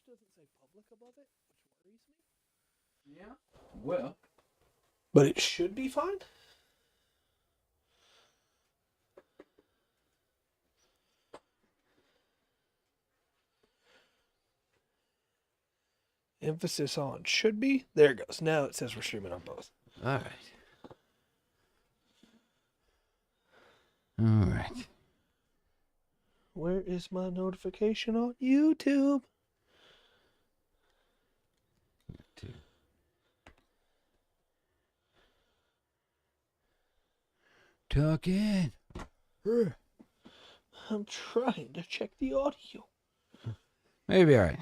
Twitch doesn't say public above it, which worries me. Yeah. Well. But it should be fine. Emphasis on should be. There it goes. Now it says we're streaming on both. All right. All right. Where is my notification on YouTube? Talking. I'm trying to check the audio. Maybe all right.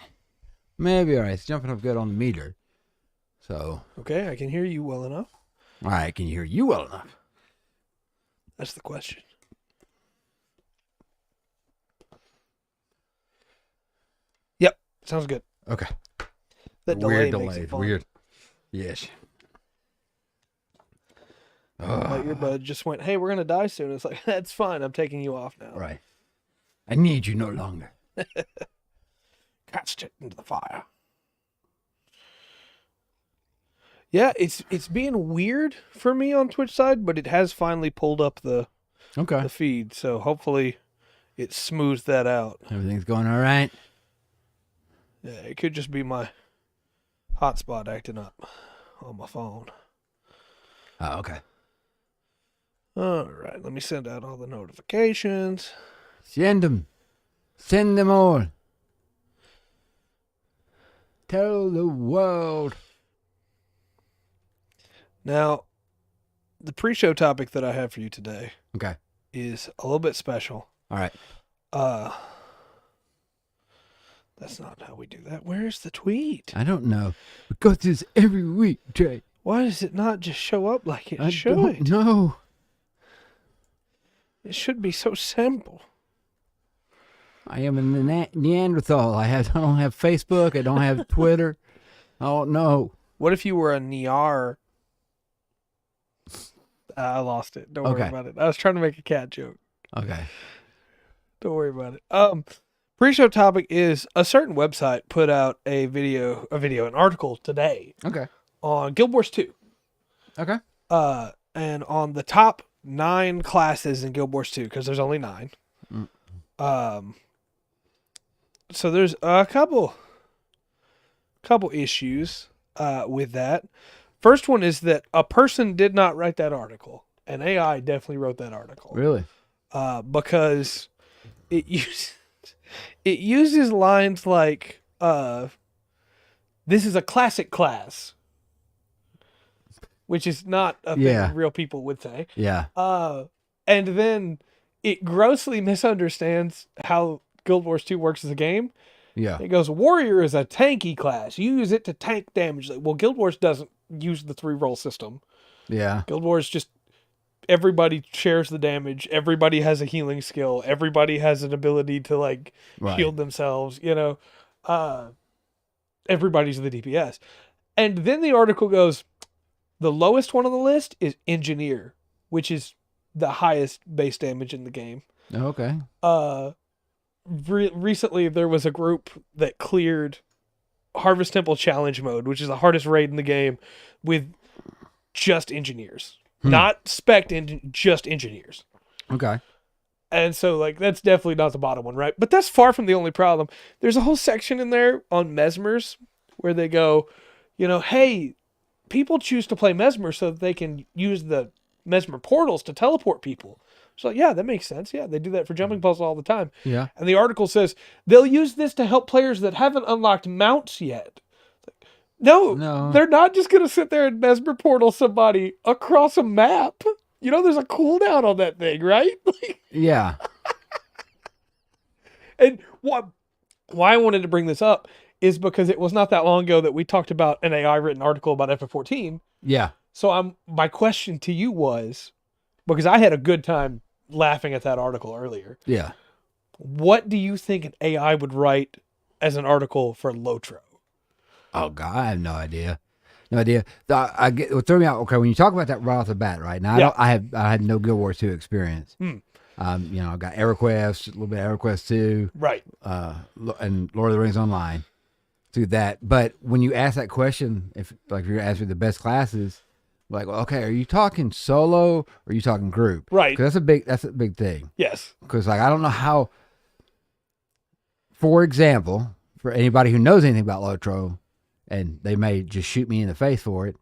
Maybe all right. It's jumping up good on the meter. So. Okay, I can hear you well enough. All right, can you hear you well enough? That's the question. Yep, sounds good. Okay. That Weird delay makes delay. it fun. Weird. Yes. My earbud just went, hey, we're going to die soon. It's like, that's fine. I'm taking you off now. Right. I need you no longer. Cast it into the fire. Yeah, it's being weird for me on Twitch side, but it has finally pulled up the feed, so hopefully it smooths that out. Everything's going all right? Yeah, it could just be my hotspot acting up on my phone. Oh, okay. All right, let me send out all the notifications. Send them. Send them all. Tell the world. Now, the pre-show topic that I have for you today is a little bit special. All right. That's not how we do that. Where's the tweet? I don't know. We go through this every week, Jay. Why does it not just show up like it should? I don't know. It should be so simple. I am a Neanderthal. I don't have Facebook. I don't have Twitter. I don't know. What if you were a Niar? I lost it. Don't worry about it. I was trying to make a cat joke. Okay. Don't worry about it. Pre-show topic is a certain website put out an article today. Okay. On Guild Wars 2. Okay. And on the top 9 classes in Guild Wars 2, because there's only 9. So there's a couple issues with that. First one is that a person did not write that article. An AI definitely wrote that article. Really? Because it uses lines like, this is a classic class, which is not a thing real people would say. Yeah. And then it grossly misunderstands how Guild Wars 2 works as a game. Yeah. It goes, Warrior is a tanky class. You use it to tank damage. Well, Guild Wars doesn't use the 3-roll system. Yeah. Guild Wars just, everybody shares the damage. Everybody has a healing skill. Everybody has an ability to heal themselves, everybody's the DPS. And then the article goes, the lowest one on the list is Engineer, which is the highest base damage in the game. Okay. Recently there was a group that cleared Harvest Temple Challenge mode, which is the hardest raid in the game, with just engineers. Not spec just engineers. Okay. And so that's definitely not the bottom one, right? But that's far from the only problem. There's a whole section in there on Mesmers where they go, hey, people choose to play Mesmer so that they can use the Mesmer portals to teleport people. So yeah, that makes sense. Yeah, they do that for jumping puzzles all the time. Yeah. And the article says they'll use this to help players that haven't unlocked mounts yet. No, they're not just going to sit there and Mesmer portal somebody across a map. There's a cooldown on that thing, right? Yeah. And why I wanted to bring this up is because it was not that long ago that we talked about an AI written article about FF14. Yeah. So my question to you was, because I had a good time laughing at that article earlier. Yeah. What do you think an AI would write as an article for Lotro? Oh God, I have no idea. No idea. What threw me out. Okay, when you talk about that right off the bat, right now, I had no Guild Wars 2 experience. I got EverQuest, a little bit of EverQuest 2, right? And Lord of the Rings Online. through that. But when you ask that question, if like you're asking the best classes, like, well, okay, are you talking solo or are you talking group? Right. 'Cause that's a big thing. Yes. Because like I don't know how. For example, for anybody who knows anything about Lotro, and they may just shoot me in the face for it,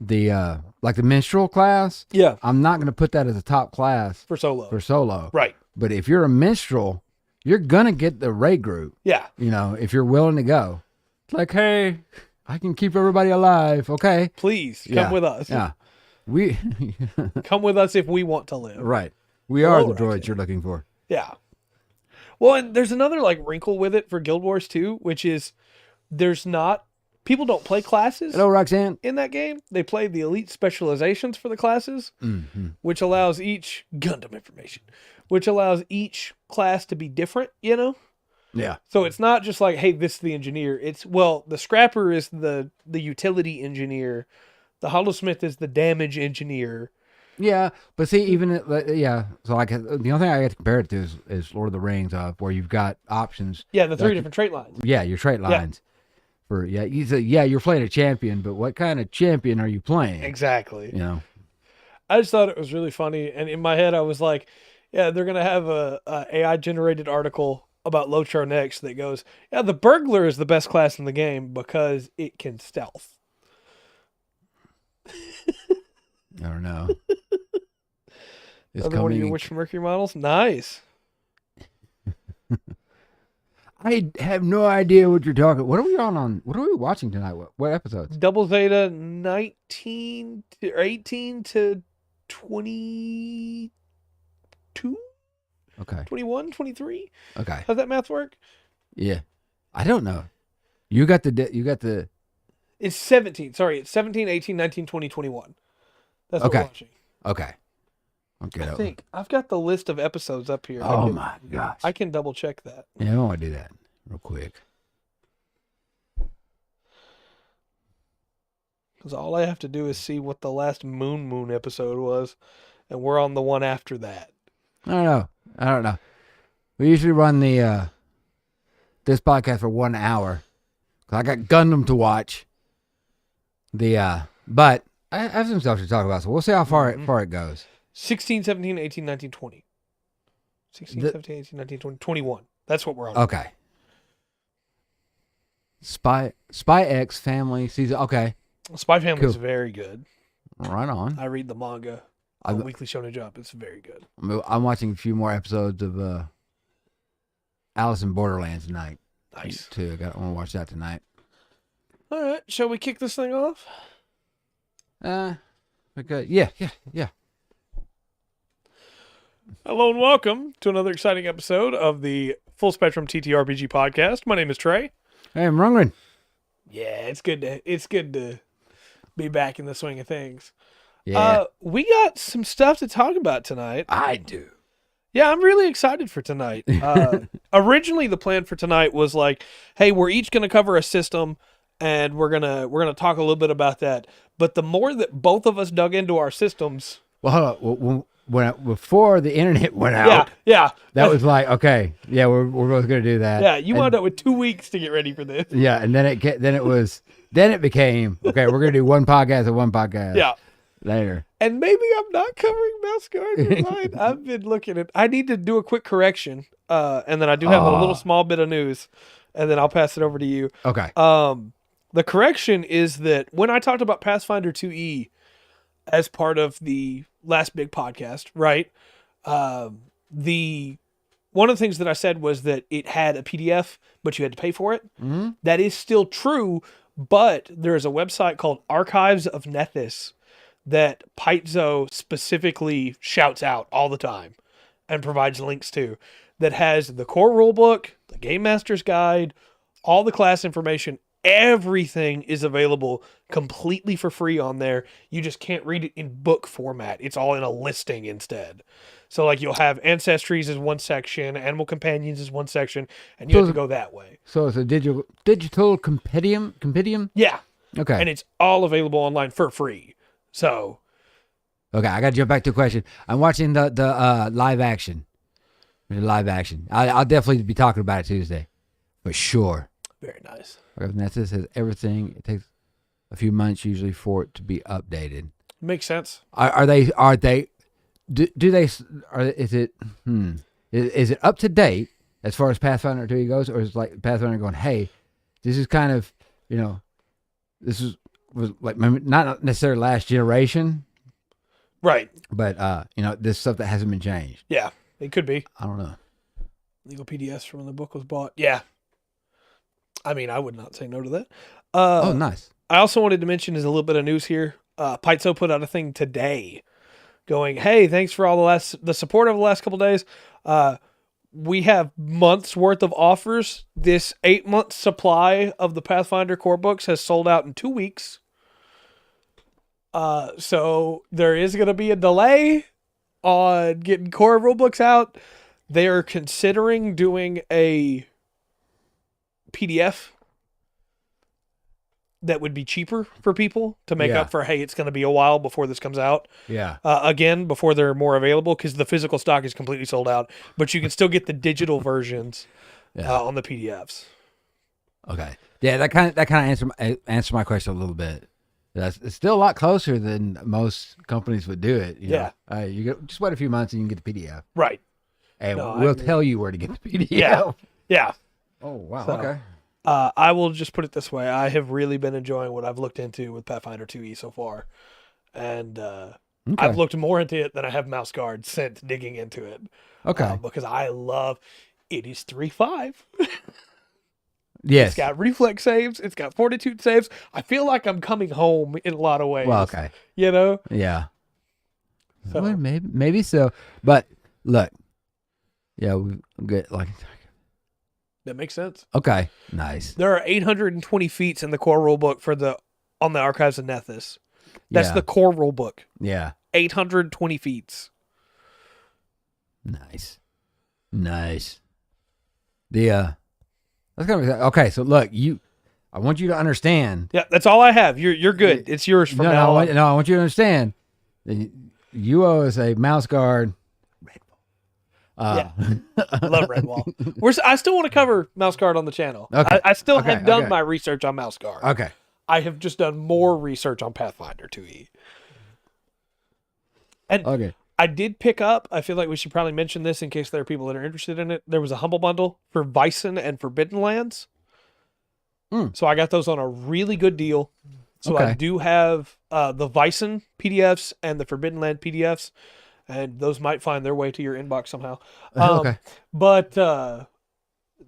the like the minstrel class, Yeah. I'm not going to put that as a top class For solo. for solo. Right. But if you're a minstrel, you're gonna get the raid group. Yeah. You know, if you're willing to go. It's like, hey, I can keep everybody alive. Okay. Please come with us. Yeah. We Come with us if we want to live. right. We are the Right. droids you're looking for. Yeah. Well, and there's another like wrinkle with it for Guild Wars 2, which is people don't play classes Hello, Roxanne. in that game. They play the elite specializations for the classes, Mm-hmm. which allows each Gundam information, which allows each class to be different, you know? Yeah. So it's not just like, hey, this is the engineer. It's, well, the scrapper is the utility engineer. The holosmith is the damage engineer. Yeah, but see, even so like the only thing I get to compare it to is Lord of the Rings, where you've got options. Yeah, the three different trait lines. Yeah, your trait lines. You're playing a champion, but what kind of champion are you playing? Exactly. You know. I just thought it was really funny, and in my head I was like, yeah, they're gonna have a AI generated article about Lotro next that goes, yeah, the burglar is the best class in the game because it can stealth. I don't know. It's Another one of coming. your Witch from Mercury models? Nice. I have no idea what you're talking. What are we on? What are we watching tonight? What episodes? Double Zeta 19 to 18 to 22? Okay. 21, 23? Okay. How's that math work? Yeah. I don't know. You got the. It's 17. Sorry, it's 17, 18, 19, 20, 21. That's what Okay. we're watching. Okay. Okay. I think I've got the list of episodes up here. Oh my gosh. I can double check that. Yeah, I want to do that real quick. Because all I have to do is see what the last Moon episode was, and we're on the one after that. I don't know. We usually run the this podcast for 1 hour. 'Cause I got Gundam to watch. But I have some stuff to talk about, so we'll see how far it goes. 16, 17, 18, 19, 20. 16, 17, 18, 19, 20, 21. That's what we're on. Okay. Spy X Family season. Okay. Spy Family is Cool. very good. Right on. I read the manga on Weekly Shonen Jump. It's very good. I'm watching a few more episodes of Alice in Borderlands tonight. Nice. Too. I want to watch that tonight. All right. Shall we kick this thing off? Okay. Yeah. Hello and welcome to another exciting episode of the Full Spectrum TTRPG podcast. My name is Trey. Hey, I'm Rungren. Yeah, it's good to be back in the swing of things. Yeah. We got some stuff to talk about tonight. I do. Yeah, I'm really excited for tonight. Originally, the plan for tonight was like, hey, we're each going to cover a system, and we're gonna talk a little bit about that. But the more that both of us dug into our systems, well, hold on. Before the internet went out, yeah, that was like, okay, yeah, we're both gonna do that. yeah, you wound up with 2 weeks to get ready for this. Yeah, and then it became okay. We're gonna do one podcast and one podcast. Yeah. Later. And maybe I'm not covering Mouse Guard. You're right. I've been looking at. I need to do a quick correction, and then I do have a little small bit of news, and then I'll pass it over to you. Okay. The correction is that when I talked about Pathfinder 2E as part of the last big podcast, right? One of the things that I said was that it had a PDF, but you had to pay for it. Mm-hmm. That is still true, but there is a website called Archives of Nethys that Paizo specifically shouts out all the time and provides links to, that has the core rulebook, the Game Master's Guide, all the class information. Everything is available completely for free on there. You just can't read it in book format. It's all in a listing instead. So like you'll have Ancestries as one section, Animal Companions as one section, and you have to go that way. So it's a digital compendium? Yeah. Okay. And it's all available online for free. So. Okay, I got to jump back to a question. I'm watching the live action. I'll definitely be talking about it Tuesday. for sure. Very nice. And that says everything. It takes a few months usually for it to be updated. Makes sense. Are they? Do they? Is it up to date as far as Pathfinder 2 goes, or is it like Pathfinder going, hey, this is kind of, was like not necessarily last generation, right? But this stuff that hasn't been changed. Yeah, it could be. I don't know. Legal PDFs from when the book was bought. Yeah. I mean, I would not say no to that. Nice. I also wanted to mention, as a little bit of news here, Paizo put out a thing today going, hey, thanks for all the support over the last couple days. We have months worth of offers. This 8-month supply of the Pathfinder core books has sold out in 2 weeks. So there is going to be a delay on getting core rulebooks out. They are considering doing a PDF that would be cheaper for people to make up for, hey, it's going to be a while before this comes out. Yeah. Again, before they're more available, because the physical stock is completely sold out, but you can still get the digital versions on the PDFs. Okay. Yeah, that kind of answered my question a little bit. It's still a lot closer than most companies would do it. You just wait a few months and you can get the PDF. Right. And we'll tell you where to get the PDF. Yeah. Oh, wow. So, okay. I will just put it this way. I have really been enjoying what I've looked into with Pathfinder 2e so far. And I've looked more into it than I have Mouse Guard since digging into it. Okay. Because I love it is 3.5. Yes. It's got reflex saves. It's got fortitude saves. I feel like I'm coming home in a lot of ways. Well, okay. Yeah. So. Well, maybe so. But look. Yeah, we get like... That makes sense. Okay, nice. There are 820 feats in the core rulebook on the Archives of Nethys. That's the core rulebook. Yeah. 820 feats. Nice. Okay, so look, I want you to understand. Yeah, that's all I have. You're good. It's yours from now on. I want you to understand. You owe us a Mouse Guard. I love Redwall. I still want to cover Mouse Guard on the channel. Okay. I still have done my research on Mouse Guard. Okay. I have just done more research on Pathfinder 2e. And I did pick up, I feel like we should probably mention this in case there are people that are interested in it. There was a Humble Bundle for Vyson and Forbidden Lands. So I got those on a really good deal. So I do have the Vyson PDFs and the Forbidden Land PDFs. And those might find their way to your inbox somehow. But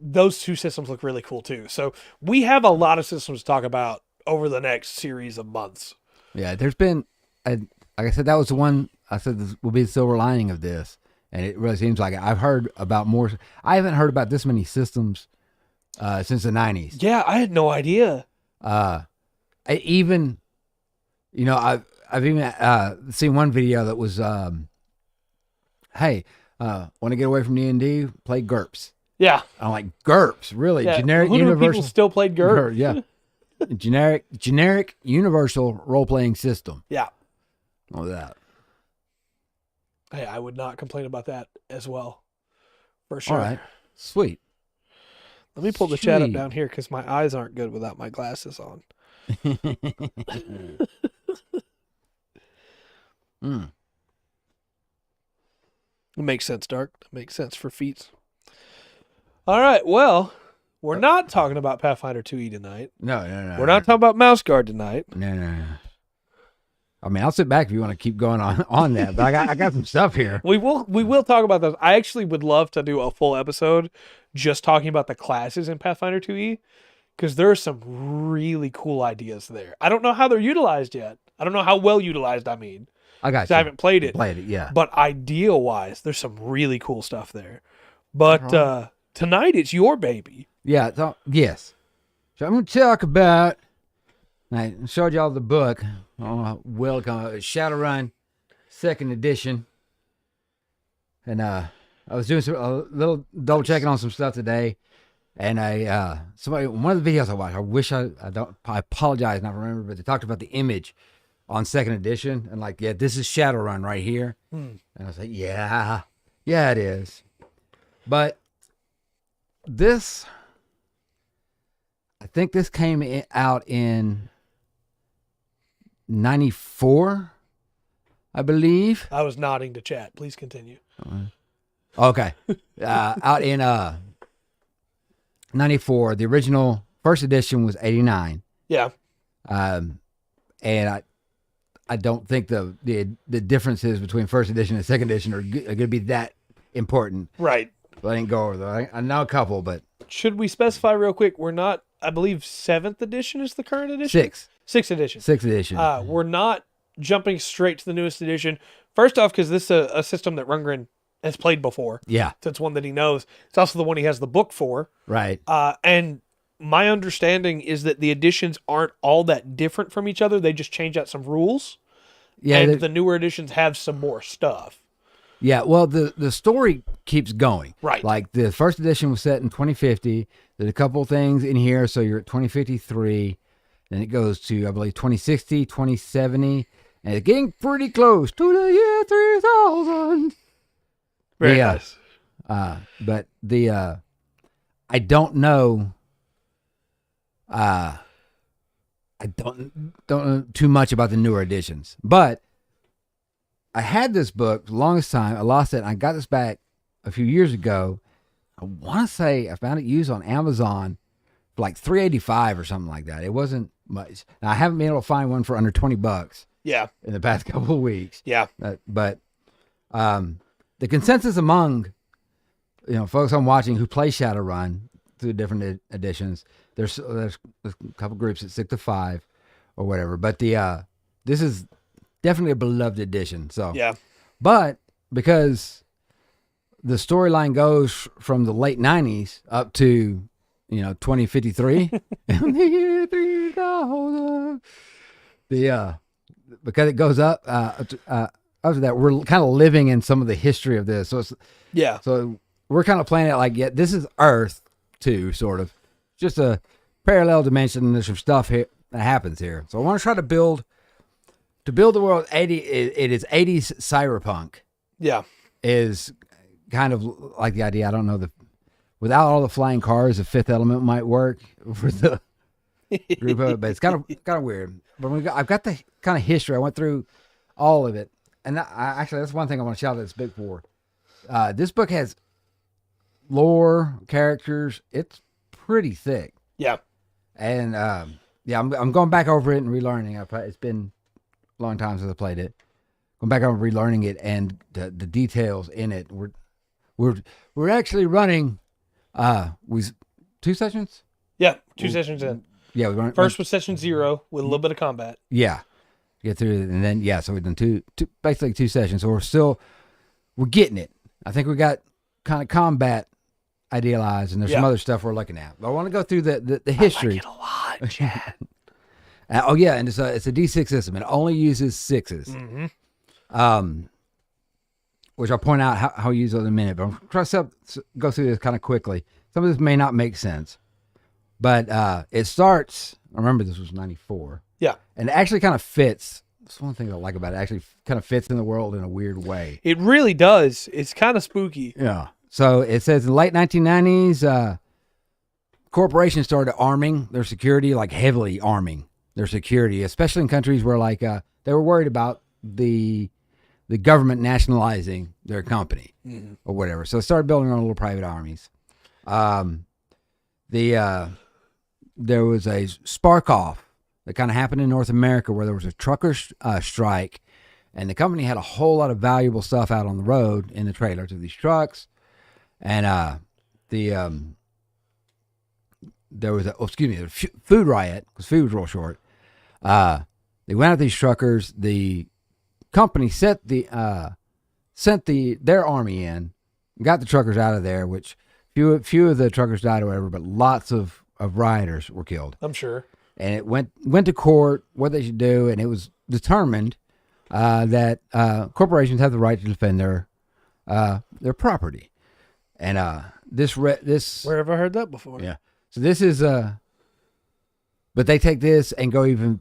those two systems look really cool too. So we have a lot of systems to talk about over the next series of months. Yeah, there's been, like I said, that was the one I said this will be the silver lining of this. And it really seems like it. I've heard about more. I haven't heard about this many systems since the 90s. Yeah, I had no idea. I've even seen one video that was... hey, want to get away from D&D? Play GURPS. Yeah. I'm like, GURPS? Really? Yeah. Generic, universal. People still played GURPS. Yeah. generic, universal role-playing system. Yeah. All that. Hey, I would not complain about that as well. For sure. All right. Sweet. Let me pull the chat up down here because my eyes aren't good without my glasses on. It makes sense, Dark. It makes sense for feats. All right, well, we're not talking about Pathfinder 2e tonight. No. We're not talking about Mouse Guard tonight. No. I mean, I'll sit back if you want to keep going on that, but I got some stuff here. We will talk about those. I actually would love to do a full episode just talking about the classes in Pathfinder 2e because there are some really cool ideas there. I don't know how they're utilized yet. I don't know how well utilized, I mean. I got you. I haven't played it. Yeah. But idea-wise, there's some really cool stuff there. But tonight, it's your baby. Yeah. Yes. So I'm going to talk about... I showed y'all the book. Welcome, Shadowrun Second Edition. And I was doing a little double checking on some stuff today. And one of the videos I watched, I wish I apologize, not remember, but they talked about the image on Second Edition, and this is Shadowrun right here. And I was like, yeah, it is. But this think this came out in 94, I believe. I was nodding to chat. Please continue. Okay. Out in 94. The original first edition was 89. Yeah. And I don't think the differences between first edition and second edition are going to be that important. Right. But I didn't go over that. I know a couple, but Should we specify real quick? We're not, I believe 7th edition is the current edition? 6th edition. 6th edition. We're not jumping straight to the newest edition. First off, because this is a system that Rungren has played before. Yeah. So it's one that he knows. It's also the one he has the book for. Right. And my understanding is that the editions aren't all that different from each other. They just change out some rules. Yeah. And the newer editions have some more stuff. Yeah, well, the story keeps going. Right. Like the first edition was set in 2050. There's a couple of things in here, so you're at 2053. Then it goes to, I believe, 2060, 2070. And it's getting pretty close to the year 3000. Very nice. But I don't know. I don't know too much about the newer editions. But I had this book the longest time. I lost it. And I got this back a few years ago. I want to say I found it used on Amazon for like $3.85 or something like that. It wasn't much. Now, I haven't been able to find one for under $20 Yeah. in the past couple of weeks. Yeah. But the consensus among folks I'm watching who play Shadowrun through different editions, there's a couple groups that stick to 5 or whatever. But this is definitely a beloved edition. So Yeah. but because the storyline goes from the late 90s up to 2053 because it goes up after that, we're kind of living in some of the history of this. So we're kind of playing it like, yeah, this is Earth too, sort of just a parallel dimension, and there's some stuff here that happens here. So I want to try to build the world. It is 80s cyberpunk. Yeah. Is kind of like the idea. I don't know, without all the flying cars, the Fifth Element might work for the group of it, but it's kind of weird. But I've got the kind of history. I went through all of it, and actually that's one thing I want to shout out this book for. This book has lore, characters. It's pretty thick. Yeah. And I'm going back over it and relearning. It's been a long time since I played it. Going back over relearning it, and the details in it. We're actually running with 2 sessions. Yeah. 2 sessions in. Yeah, we run First was session 0 with a little bit of combat. Yeah, get through it, and then so we've done two basically 2 sessions. So we're getting it. I think we got kind of combat idealized, and there's some other stuff we're looking at. But I want to go through the history. I like it a lot, Chad. And it's a D6 system. It only uses 6s. Mm-hmm. Which I'll point out how we use it in a minute. But I'm trying to go through this kind of quickly. Some of this may not make sense, but it starts. I remember this was 94. Yeah, and it actually kind of fits. That's one thing I like about it. It actually kind of fits in the world in a weird way. it really does. It's kind of spooky. Yeah. So it says in the late 1990s, corporations started arming their security, like heavily arming their security, especially in countries where they were worried about the government nationalizing their company or whatever. So they started building their own little private armies. There was a spark off that kind of happened in North America where there was a trucker strike, and the company had a whole lot of valuable stuff out on the road in the trailers of these trucks. And there was a food riot because food was real short. They went at these truckers. The company sent their army in, got the truckers out of there, which few of the truckers died or whatever, but lots of rioters were killed. I'm sure. And it went to court what they should do, and it was determined that corporations have the right to defend their property. And this Where have I heard that before? Yeah. So this is but they take this and go even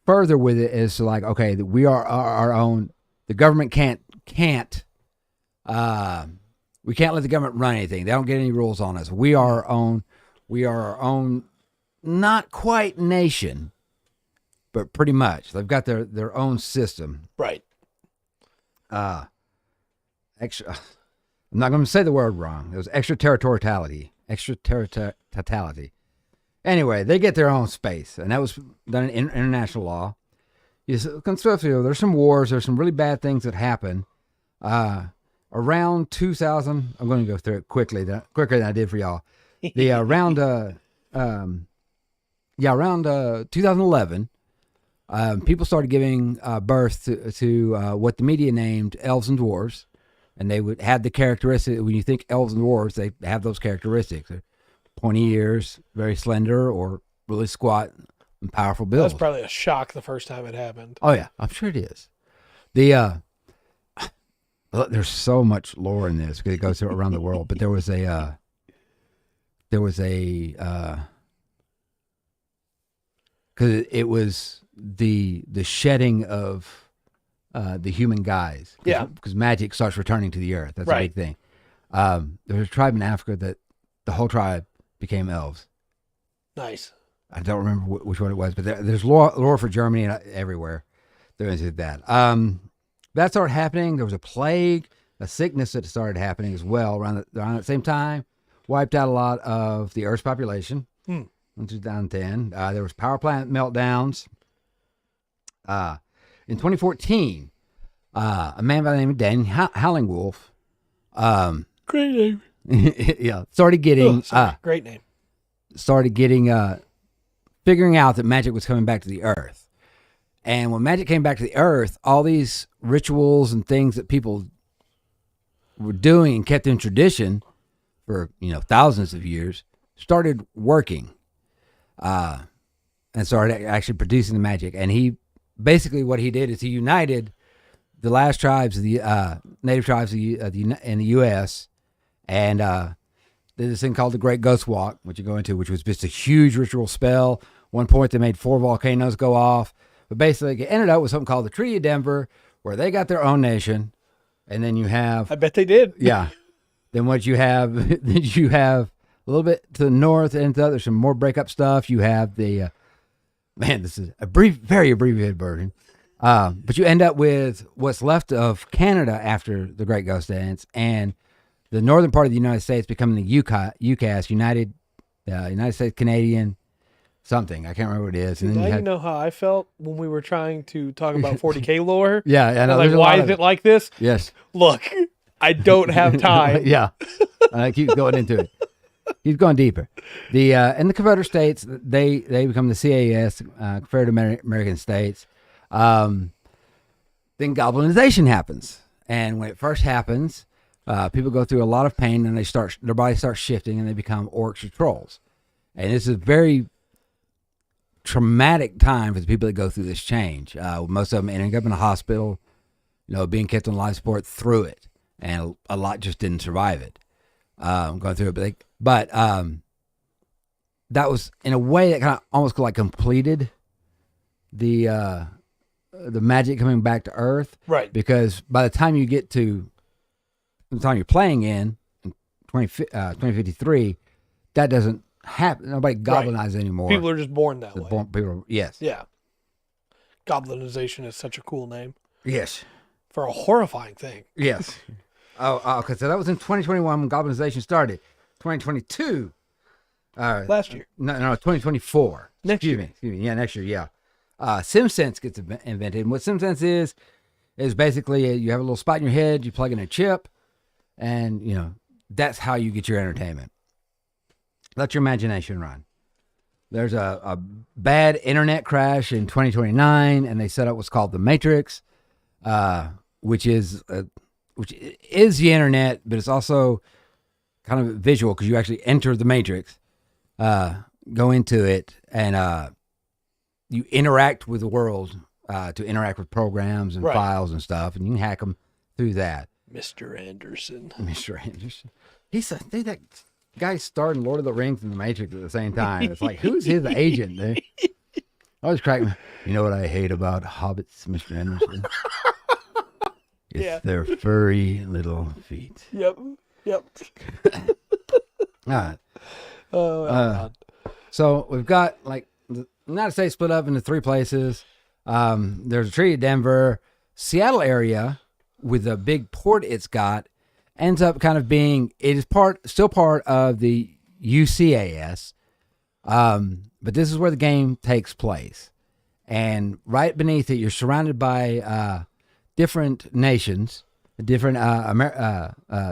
further with it as to like, okay, that we are our own. The government can't we can't let the government run anything. They don't get any rules on us. We are our own not quite nation, but pretty much. They've got their own system. Right. Extra. I'm not going to say the word wrong. It was extraterritoriality. Extraterritoriality. Anyway, they get their own space, and that was done in international law. There's some wars. There's some really bad things that happen. Around 2000, I'm going to go through it quicker than I did for y'all. Around 2011, people started giving birth to what the media named elves and dwarves, and they would have the characteristic. When you think elves and dwarves, they have those characteristics: they're pointy ears, very slender, or really squat and powerful That builds. was probably a shock the first time it happened. Oh yeah, I'm sure it is. There's so much lore in this because it goes around the world. But there was a because it was the shedding of the human guise. Yeah. Because magic starts returning to the earth. That's Right. a big thing. There was a tribe in Africa that the whole tribe became elves. Nice. I don't remember which one it was, but there's lore for Germany and everywhere. There is that. That started happening. There was a plague, a sickness that started happening as well around the same time. Wiped out a lot of the Earth's population in 2010. There was power plant meltdowns. In 2014, a man by the name of Dan Howling Wolf, Great name. yeah, started getting Great name. figuring out that magic was coming back to the Earth. And when magic came back to the Earth, all these rituals and things that people were doing and kept in tradition for, thousands of years started working and started actually producing the magic. And he basically, what he did is he united the last tribes of the native tribes in the U.S. and did this thing called the Great Ghost Walk, which you go into, which was just a huge ritual spell. One point, they made 4 volcanoes go off. But basically, it ended up with something called the Treaty of Denver, where they got their own nation. And then you have... I bet they did. Yeah. Then what you have, a little bit to the north, and there's some more breakup stuff. You have the... this is a very abbreviated version. But you end up with what's left of Canada after the Great Ghost Dance, and the northern part of the United States becoming the UCAS, United States Canadian something. I can't remember what it is. And Now then you know how I felt when we were trying to talk about 40K lore. Yeah, I know. Like, why is it like this? Yes. Look, I don't have time. Yeah. Keep going into it. Keep going deeper. In the Confederate States, they become the CAS, Confederate American States. Then goblinization happens, and when it first happens, people go through a lot of pain, and their body starts shifting, and they become orcs or trolls. And this is a very traumatic time for the people that go through this change. Most of them ending up in a hospital, being kept on life support through it, and a lot just didn't survive it. Going through it, but that was in a way that kind of almost like completed the magic coming back to Earth, Right? Because by the time you're playing in 2053, that doesn't happen. Nobody goblinizes anymore. People are just born that way. Yes. Yeah. Goblinization is such a cool name Yes. for a horrifying thing. Yes. Okay. So that was in 2021 when goblinization started. 2022. Last year. No, 2024. Next Excuse me. Yeah, next year. Yeah. SimSense gets invented. And what SimSense is basically you have a little spot in your head, you plug in a chip, and, that's how you get your entertainment. Let your imagination run. There's a bad internet crash in 2029, and they set up what's called the Matrix, which is the internet, but it's also kind of visual because you actually enter the Matrix, go into it, and you interact with the world to interact with programs and files and stuff, and you can hack them through that. Mr. Anderson. He said that guy starred in Lord of the Rings and the Matrix at the same time. It's like, who's his agent, dude? I was cracking. You know what I hate about hobbits, Mr. Anderson? It's their furry little feet. Yep. All right. Oh, God. So we've got like the United States split up into 3 places. There's a treaty of Denver, Seattle area with a big port it's got ends up kind of being, it is still part of the UCAS. But this is where the game takes place. And right beneath it, you're surrounded by different nations, different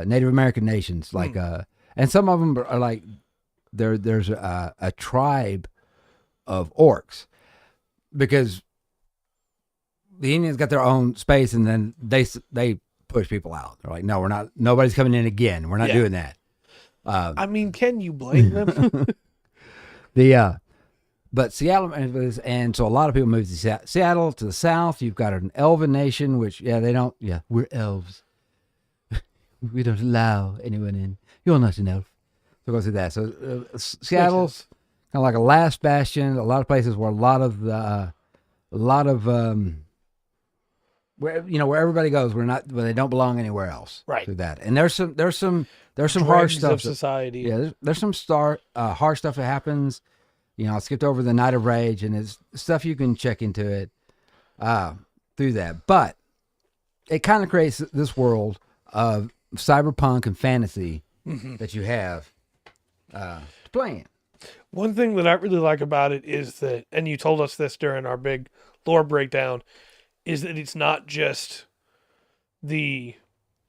Native American nations, like and some of them are like there's a tribe of orcs, because the Indians got their own space, and then they push people out. They're like, no, we're not. Nobody's coming in again. We're not doing that. I mean, can you blame them? But Seattle, and so a lot of people move to Seattle. To the south, you've got an elven nation, which, they don't, we're elves. We don't allow anyone in. You're not an elf. So go through that. So Seattle's kind of like a last bastion. A lot of places where where everybody goes, where they don't belong anywhere else. Right. Through that. And there's some harsh stuff. Of society. There's some harsh stuff that happens. I skipped over the Night of Rage, and it's stuff you can check into it through that. But it kind of creates this world of cyberpunk and fantasy that you have to play in. One thing that I really like about it is that, and you told us this during our big lore breakdown, is that it's not just the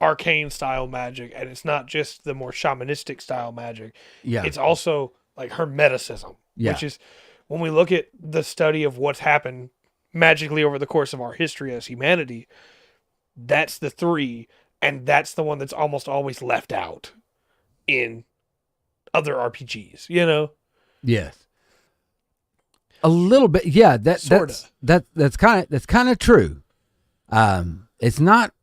arcane style magic, and it's not just the more shamanistic style magic. Yeah. It's also like hermeticism, which is when we look at the study of what's happened magically over the course of our history as humanity, that's the 3, and that's the one that's almost always left out in other RPGs, Yes. A little bit, yeah. That's kind of true. It's not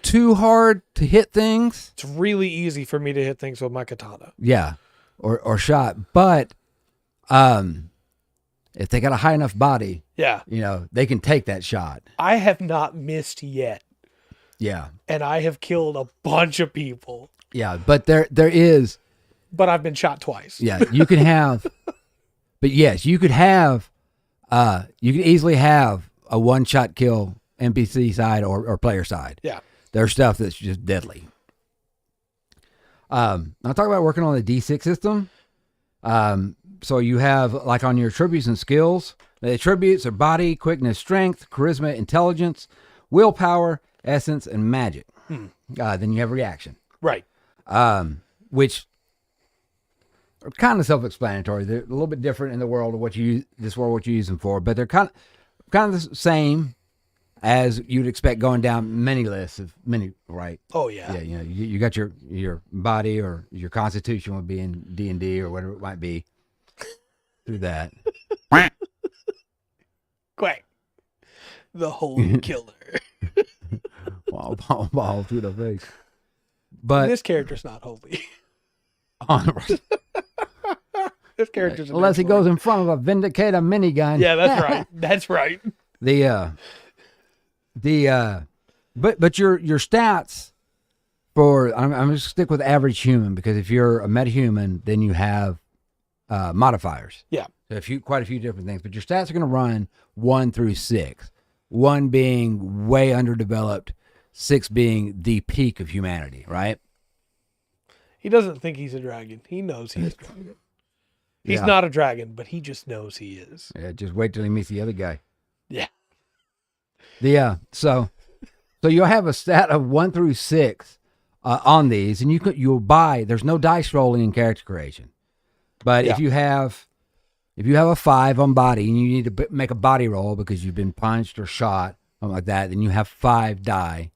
too hard to hit things. It's really easy for me to hit things with my katana. Yeah, or shot. But if they got a high enough body, they can take that shot. I have not missed yet. Yeah, and I have killed a bunch of people. Yeah, but there is. But I've been shot twice. Yeah, you can have. But yes, you could have, you could easily have a one-shot kill NPC side or player side. Yeah. There's stuff that's just deadly. I'll talk about working on the D6 system. So you have, like on your attributes and skills, the attributes are body, quickness, strength, charisma, intelligence, willpower, essence, and magic. Then you have reaction. Right. Which are kind of self-explanatory. They're a little bit different in the world of what you use them for, but they're kind of the same as you'd expect going down many lists of many. Right? Oh yeah. Yeah. You got your body or your constitution would be in D&D or whatever it might be. Through that. Quack. The holy killer. Ball through the face. But this character's not holy. This character's unless he goes in front of a Vindicator minigun. Yeah, that's right. That's right. But your stats for I'm going to stick with average human, because if you're a metahuman, then you have modifiers. Yeah. So quite a few different things, but your stats are going to run 1 through 6. 1 being way underdeveloped, 6 being the peak of humanity, right? He doesn't think he's a dragon. He knows he's a dragon. He's not a dragon, but he just knows he is. Yeah, just wait till he meets the other guy. Yeah. So you'll have a stat of 1 through 6 on these, and you'll buy. There's no dice rolling in character creation, but if you have a 5 on body and you need to make a body roll because you've been punched or shot, something like that, then you have 5 die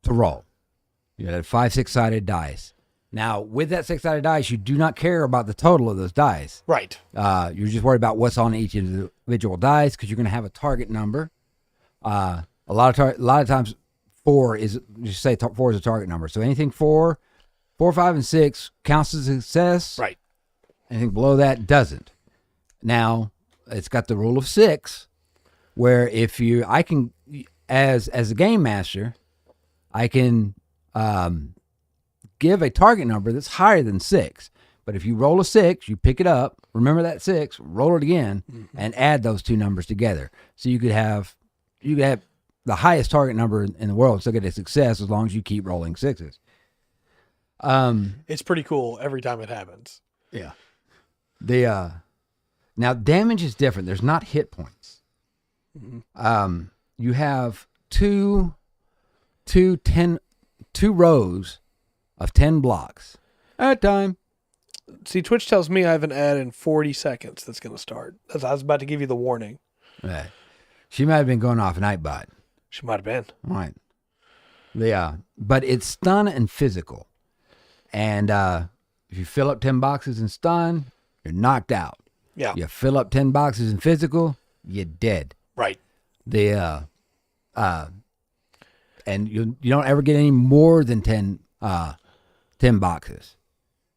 to roll. You have 5 6-sided dice. Now, with that 6-sided dice, you do not care about the total of those dice. Right. You're just worried about what's on each individual dice, because you're going to have a target number. A lot of times, 4 is a target number. So anything 4, 5, and 6 counts as a success. Right. Anything below that doesn't. Now, it's got the rule of 6, where I can, as a game master, I can give a target number that's higher than 6. But if you roll a 6, you pick it up, remember that 6, roll it again, and add those two numbers together. So you could have the highest target number in the world, still get a success as long as you keep rolling 6s. It's pretty cool every time it happens. Yeah. Now damage is different. There's not hit points. You have two rows of 10 blocks at a time. See, Twitch tells me I have an ad in 40 seconds that's going to start. I was about to give you the warning. Right. She might have been going off Nightbot. She might have been. Right. But it's stun and physical. And if you fill up 10 boxes in stun, you're knocked out. Yeah. You fill up 10 boxes in physical, you're dead. Right. And you don't ever get any more than 10 boxes.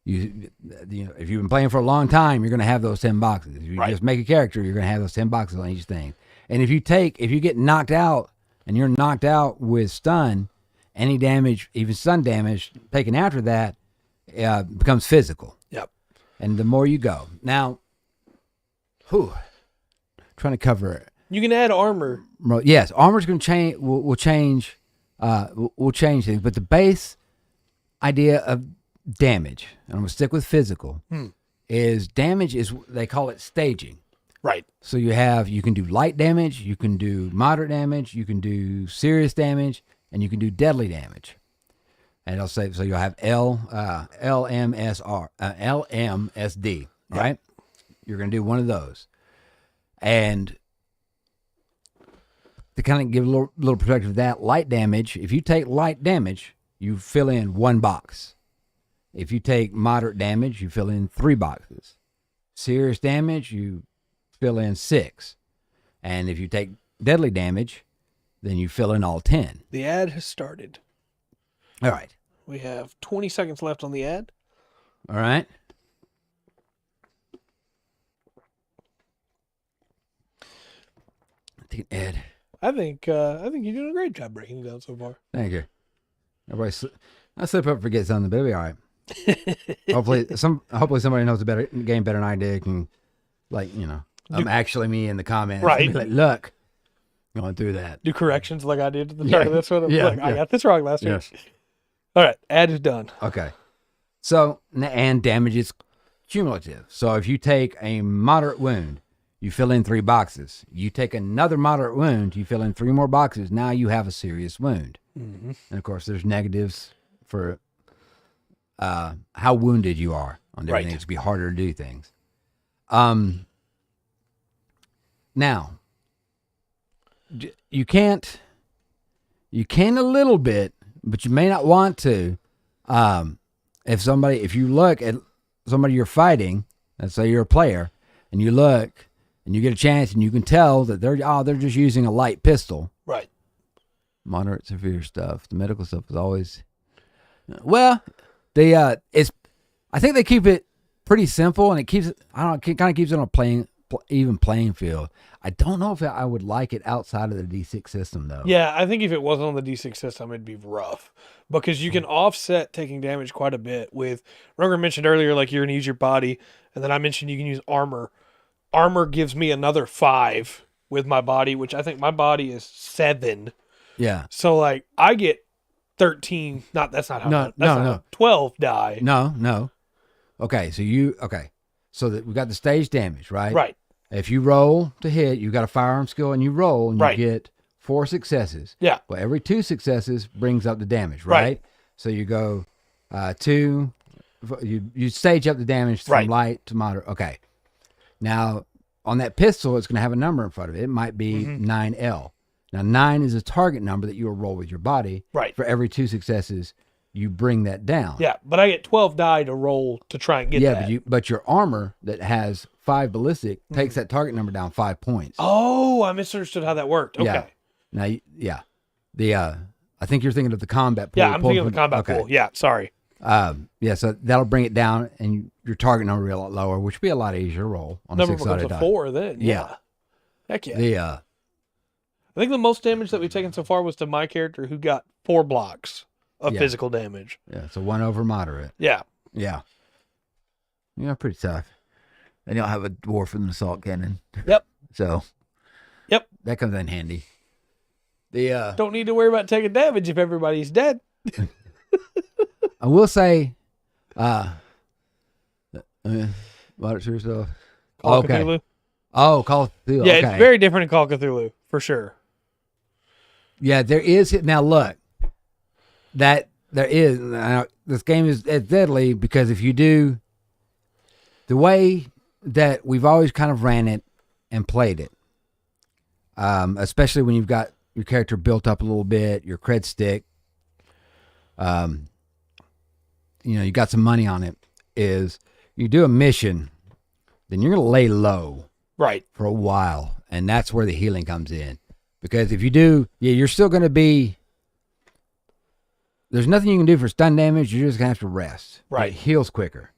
You know, if you've been playing for a long time, you're going to have those 10 boxes. If you just make a character, you're going to have those 10 boxes on each thing. And if you get knocked out and you're knocked out with stun, any damage, even stun damage taken after that, becomes physical. Yep. And the more you go. Now, trying to cover it. You can add armor. Yes, armor's going to change. Will change. Will change things. But the base idea of damage, and I'm going to stick with physical, is damage is, they call it staging. Right. So you can do light damage, you can do moderate damage, you can do serious damage, and you can do deadly damage. And it'll say, so you'll have LMSD, right? Yep. You're going to do one of those. And to kind of give a little perspective of that, light damage, if you take light damage, you fill in 1 box. If you take moderate damage, you fill in 3 boxes. Serious damage, you fill in 6. And if you take deadly damage, then you fill in all 10. The ad has started. All right. We have 20 seconds left on the ad. All right. Take an ad. I think you're doing a great job breaking it down so far. Thank you. I slip up and forget something, but it'll be all right. hopefully somebody knows the game better than I did. Can, like, you know, actually me in the comments. Right. Be like, look, going through that. Do corrections like I did at the start of this one. I got this wrong last week. Yes. All right, ad is done. Okay. So, and damage is cumulative. So if you take a moderate wound, you fill in 3 boxes. You take another moderate wound, you fill in 3 more boxes. Now you have a serious wound. Mm-hmm. And of course, there's negatives for how wounded you are on different things. It'd be harder to do things. Now, you can a little bit, but you may not want to. If you look at somebody you're fighting, let's say you're a player, and you look and you get a chance and you can tell that they're just using a light pistol. Right. Moderate, severe stuff. The medical stuff is always, well, I think they keep it pretty simple, and it kind of keeps it on a even playing field. I don't know if I would like it outside of the D6 system, though. Yeah, I think if it wasn't on the D6 system, it'd be rough, because you can offset taking damage quite a bit with, Rungren mentioned earlier, like, you're going to use your body, and then I mentioned you can use armor. Armor gives me another 5 with my body, which I think my body is 7. Yeah. So, like, I get 13. That's not how. No. 12 die. No. Okay, so that we got the stage damage, right? Right. If you roll to hit, you got a firearm skill, and you roll, and you get 4 successes. Yeah. Well, every 2 successes brings up the damage, right? So you go 2. You stage up the damage from light to moderate. Okay. Now, on that pistol, it's going to have a number in front of it. It might be 9L. Now, 9 is a target number that you will roll with your body. Right. For every 2 successes, you bring that down. Yeah, but I get 12 die to roll to try and get that. Yeah, but your armor that has 5 ballistic takes that target number down 5 points. Oh, I misunderstood how that worked. Okay. Yeah. Now, I think you're thinking of the combat pool. Yeah, I'm thinking of the combat pool. Yeah, sorry. So that'll bring it down, and your target number will be a lot lower, which would be a lot easier to roll on number a 6-sided becomes die. a 4 then. Yeah. Heck yeah. I think the most damage that we've taken so far was to my character, who got 4 blocks of physical damage. Yeah, so 1 over moderate. Yeah. Yeah. Yeah, pretty tough. And you'll have a dwarf with an assault cannon. Yep. So. Yep. That comes in handy. The Don't need to worry about taking damage if everybody's dead. I will say, what is your stuff? Call of Cthulhu. Oh, Call of Cthulhu. Yeah, okay. it's very different in Call of Cthulhu, for sure. Yeah, there is. Now look, that there is. Now, this game is deadly because if you do the way that we've always kind of ran it and played it, especially when you've got your character built up a little bit, your cred stick, you got some money on it, is you do a mission, then you're going to lay low. Right. For a while. And that's where the healing comes in. Because if you do, you're still going to be, there's nothing you can do for stun damage. You're just going to have to rest. Right. It heals quicker.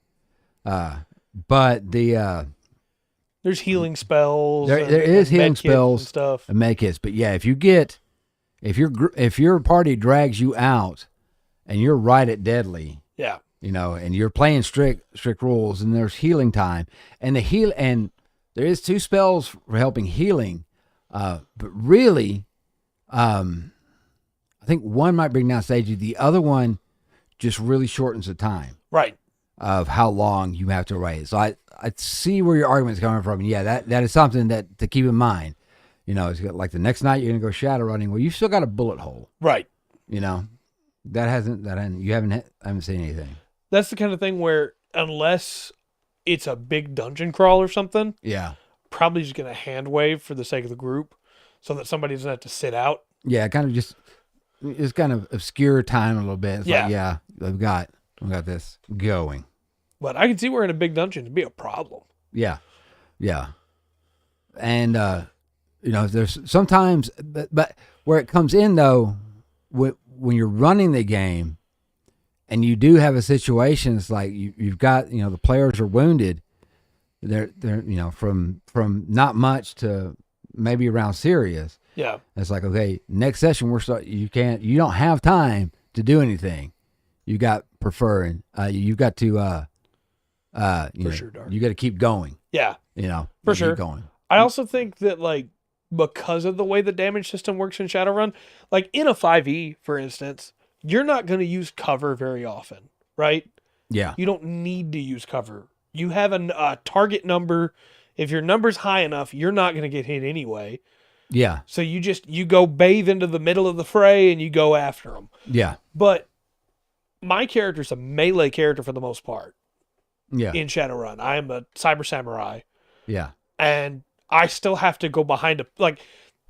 But there's healing spells. There is healing spells and stuff. And med kits. But yeah, if your party drags you out and you're right at deadly. Yeah. And you're playing strict rules, and there's healing time, and there is 2 spells for helping healing, but really, I think one might bring down stage. The other one just really shortens the time, right, of how long you have to wait. So I see where your argument's coming from, and yeah, that is something that to keep in mind. It's like the next night you're gonna go shadow running. Well, you've still got a bullet hole, right? I haven't seen anything. That's the kind of thing where unless it's a big dungeon crawl or something, yeah, probably just going to hand wave for the sake of the group so that somebody doesn't have to sit out. Yeah, it's kind of obscure time a little bit. It's yeah. We've got this going. But I can see where in a big dungeon it'd be a problem. Yeah. Yeah. And, there's sometimes, but where it comes in though, when you're running the game, and you do have a situation, it's like you've got, the players are wounded. They're from not much to maybe around serious. Yeah. It's like, okay, next session you don't have time to do anything. You got you've got to for sure, Dark. You got to keep going. Yeah. For sure. Keep going. I also think that because of the way the damage system works in Shadowrun, in a 5e, for instance, you're not going to use cover very often, right? Yeah. You don't need to use cover. You have a target number. If your number's high enough, you're not going to get hit anyway. Yeah. So you go bathe into the middle of the fray and you go after them. Yeah. But my character's a melee character for the most part. Yeah. In Shadowrun. I am a cyber samurai. Yeah. And I still have to go behind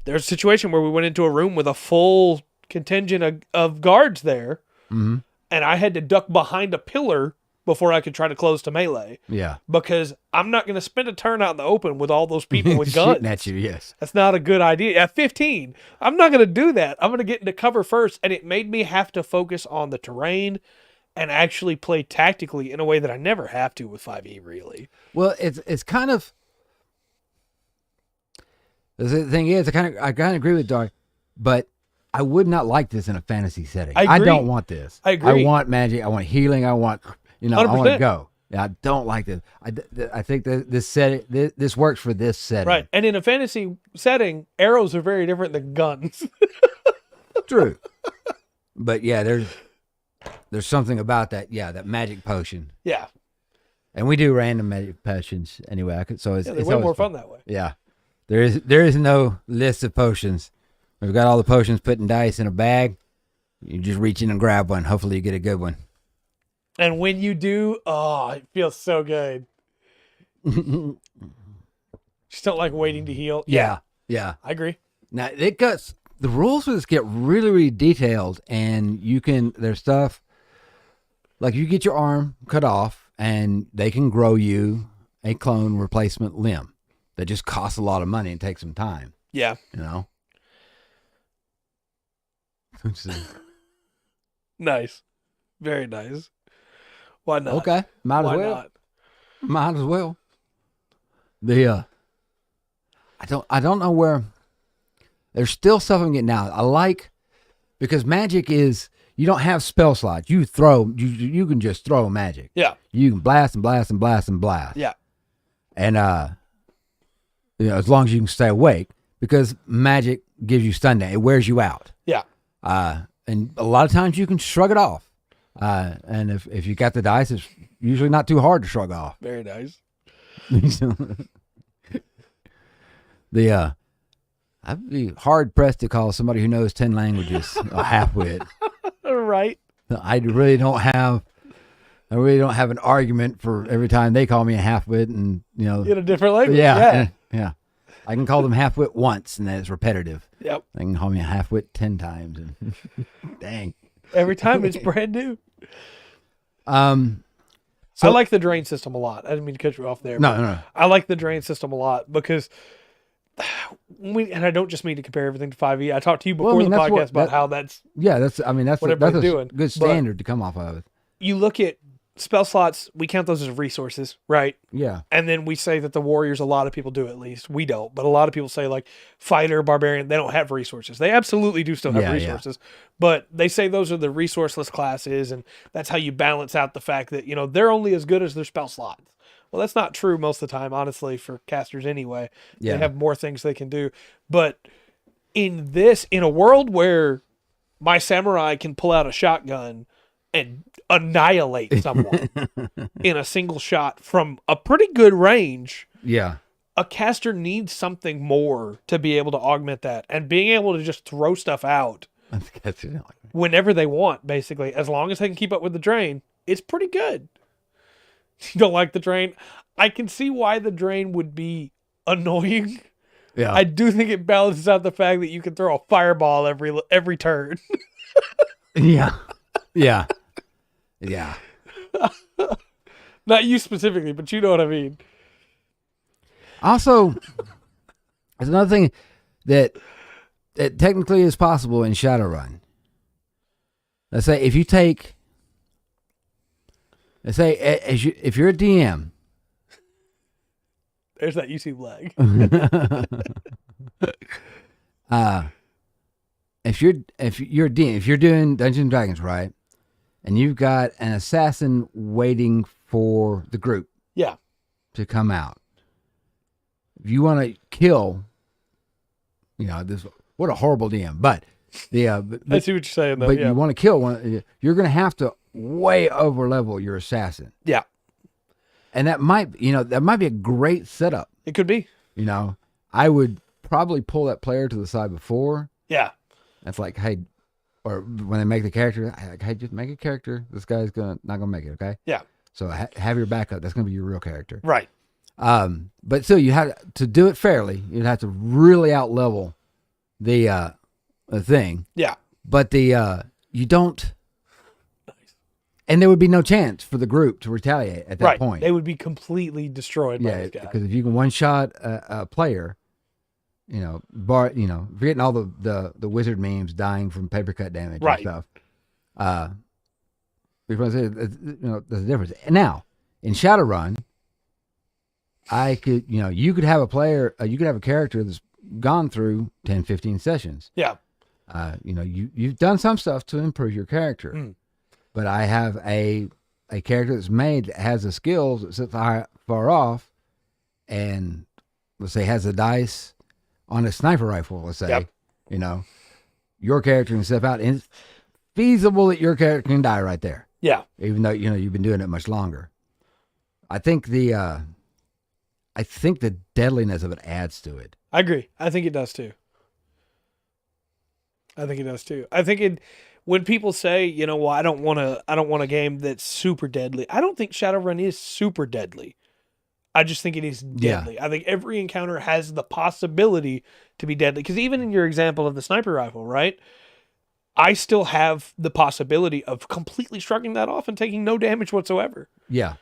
there's a situation where we went into a room with a full contingent of guards there, mm-hmm. and I had to duck behind a pillar before I could try to close to melee. Yeah. Because I'm not going to spend a turn out in the open with all those people with guns. Shooting at you, yes. That's not a good idea. At 15, I'm not going to do that. I'm going to get into cover first, and it made me have to focus on the terrain and actually play tactically in a way that I never have to with 5e, really. Well, it's kind of... The thing is, I kind of agree with Dark, but I would not like this in a fantasy setting. I don't want this. I agree. I want magic. I want healing. I want, 100%. I want to go. Yeah, I don't like this. I think that this works for this setting. Right. And in a fantasy setting, arrows are very different than guns. True. But yeah, there's something about that. Yeah, that magic potion. Yeah. And we do random magic potions anyway. It's way more fun that way. Yeah. There is no list of potions. We've got all the potions put in dice in a bag. You just reach in and grab one. Hopefully you get a good one. And when you do, it feels so good. Just don't like waiting to heal. Yeah. I agree. Now the rules for this get really, really detailed, and there's stuff like you get your arm cut off, and they can grow you a clone replacement limb that just costs a lot of money and takes some time. Yeah. Nice. Very nice. Why not? Okay. Might as well. I don't know where. There's still stuff I'm getting out. I like, because magic is, you don't have spell slots. You can just throw magic. Yeah. You can blast and blast and blast and blast. Yeah. And as long as you can stay awake, because magic gives you stun damage. It wears you out. Yeah. And a lot of times you can shrug it off. And if you got the dice, it's usually not too hard to shrug off. Very nice. I'd be hard pressed to call somebody who knows 10 languages a halfwit. Right. I really don't have an argument for every time they call me a halfwit, and in a different language. Yeah. I can call them halfwit once, and then it's repetitive. Yep. They can call me a halfwit 10 times, and dang. Every time it's brand new. So, I like the drain system a lot. I didn't mean to cut you off there. No. I like the drain system a lot because and I don't just mean to compare everything to 5e. I talked to you before the podcast about how that's that's what that's a doing. good standard to come off of. You look at spell slots, we count those as resources, right? Yeah. And then we say that the warriors, a lot of people do at least. We don't, but a lot of people say like fighter, barbarian, they don't have resources. They absolutely do still have resources, but they say those are the resourceless classes, and that's how you balance out the fact that, they're only as good as their spell slots. Well, that's not true most of the time, honestly, for casters anyway. Yeah. They have more things they can do. But in a world where my samurai can pull out a shotgun and annihilate someone in a single shot from a pretty good range. Yeah. A caster needs something more to be able to augment that, and being able to just throw stuff out whenever they want, basically, as long as they can keep up with the drain, it's pretty good. You don't like the drain? I can see why the drain would be annoying. Yeah. I do think it balances out the fact that you can throw a fireball every turn. Yeah. Yeah. Yeah. Not you specifically, but you know what I mean. Also, there's another thing that technically is possible in Shadowrun. Let's say if you're a DM. There's that YouTube lag. If you're a DM, if you're doing Dungeons and Dragons, right, and you've got an assassin waiting for the group, to come out. If you want to kill, this, what a horrible DM, but I see what you're saying, though. But you want to kill one, you're going to have to way over level your assassin. Yeah. And that might be a great setup. It could be. I would probably pull that player to the side before. Yeah. That's like, hey, or when they make the character, hey, just make a character. This guy's not gonna make it, okay? Yeah. So have your backup. That's gonna be your real character. Right. But still, you have to do it fairly. You'd have to really out level the thing. Yeah. But you don't. And there would be no chance for the group to retaliate at that point. They would be completely destroyed by this guy. Because if you can one-shot a player, forgetting all the wizard memes dying from paper cut damage and stuff. There's a difference. And now, in Shadowrun, you could have a player, you could have a character that's gone through 10, 15 sessions. Yeah. You've done some stuff to improve your character. Mm. But I have a character that's made that has the skills that sit far off, and let's say has the dice on a sniper rifle. Let's say, your character can step out, and it's feasible that your character can die right there. Yeah, even though you've been doing it much longer. I think the deadliness of it adds to it. I agree. I think it does too. When people say, I don't want a game that's super deadly. I don't think Shadowrun is super deadly. I just think it is deadly. Yeah. I think every encounter has the possibility to be deadly. Because even in your example of the sniper rifle, right? I still have the possibility of completely shrugging that off and taking no damage whatsoever. Yeah.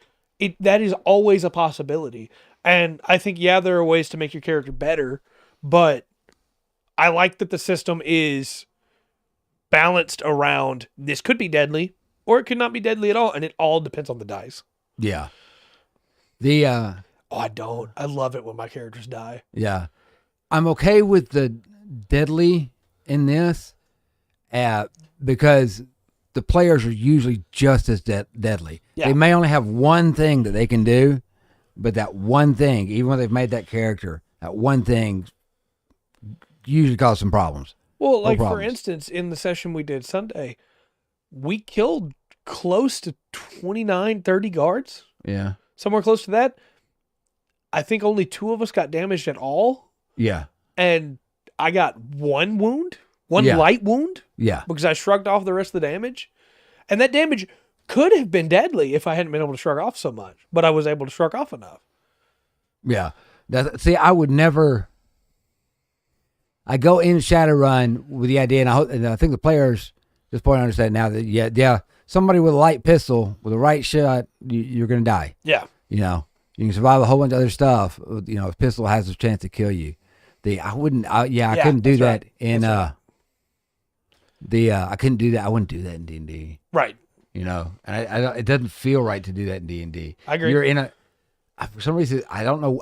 That is always a possibility. And I think, there are ways to make your character better, but I like that the system is balanced around this could be deadly or it could not be deadly at all, and it all depends on the dice. Yeah. I love it when my characters die. Yeah. I'm okay with the deadly in this because the players are usually just as deadly. Yeah. They may only have one thing that they can do, but that one thing, even when they've made that character, that one thing usually causes some problems. Well, like, for problems. instance, in the session we did Sunday, we killed close to 29, 30 guards. Yeah. Somewhere close to that. I think only 2 of us got damaged at all. Yeah. And I got one wound, one Yeah. light wound, Yeah. because I shrugged off the rest of the damage. And that damage could have been deadly if I hadn't been able to shrug off so much. But I was able to shrug off enough. Yeah. See, I would never. I go in Shadowrun with the idea, and I think the players just point to understand now that yeah, somebody with a light pistol with the right shot, you're gonna die. Yeah. You know, you can survive a whole bunch of other stuff. You know, a pistol has a chance to kill you. I couldn't do that in I couldn't do that. I wouldn't do that in D&D. Right. You know, and I don't, it doesn't feel right to do that in D&D. I agree. You're in a. For some reason, I don't know.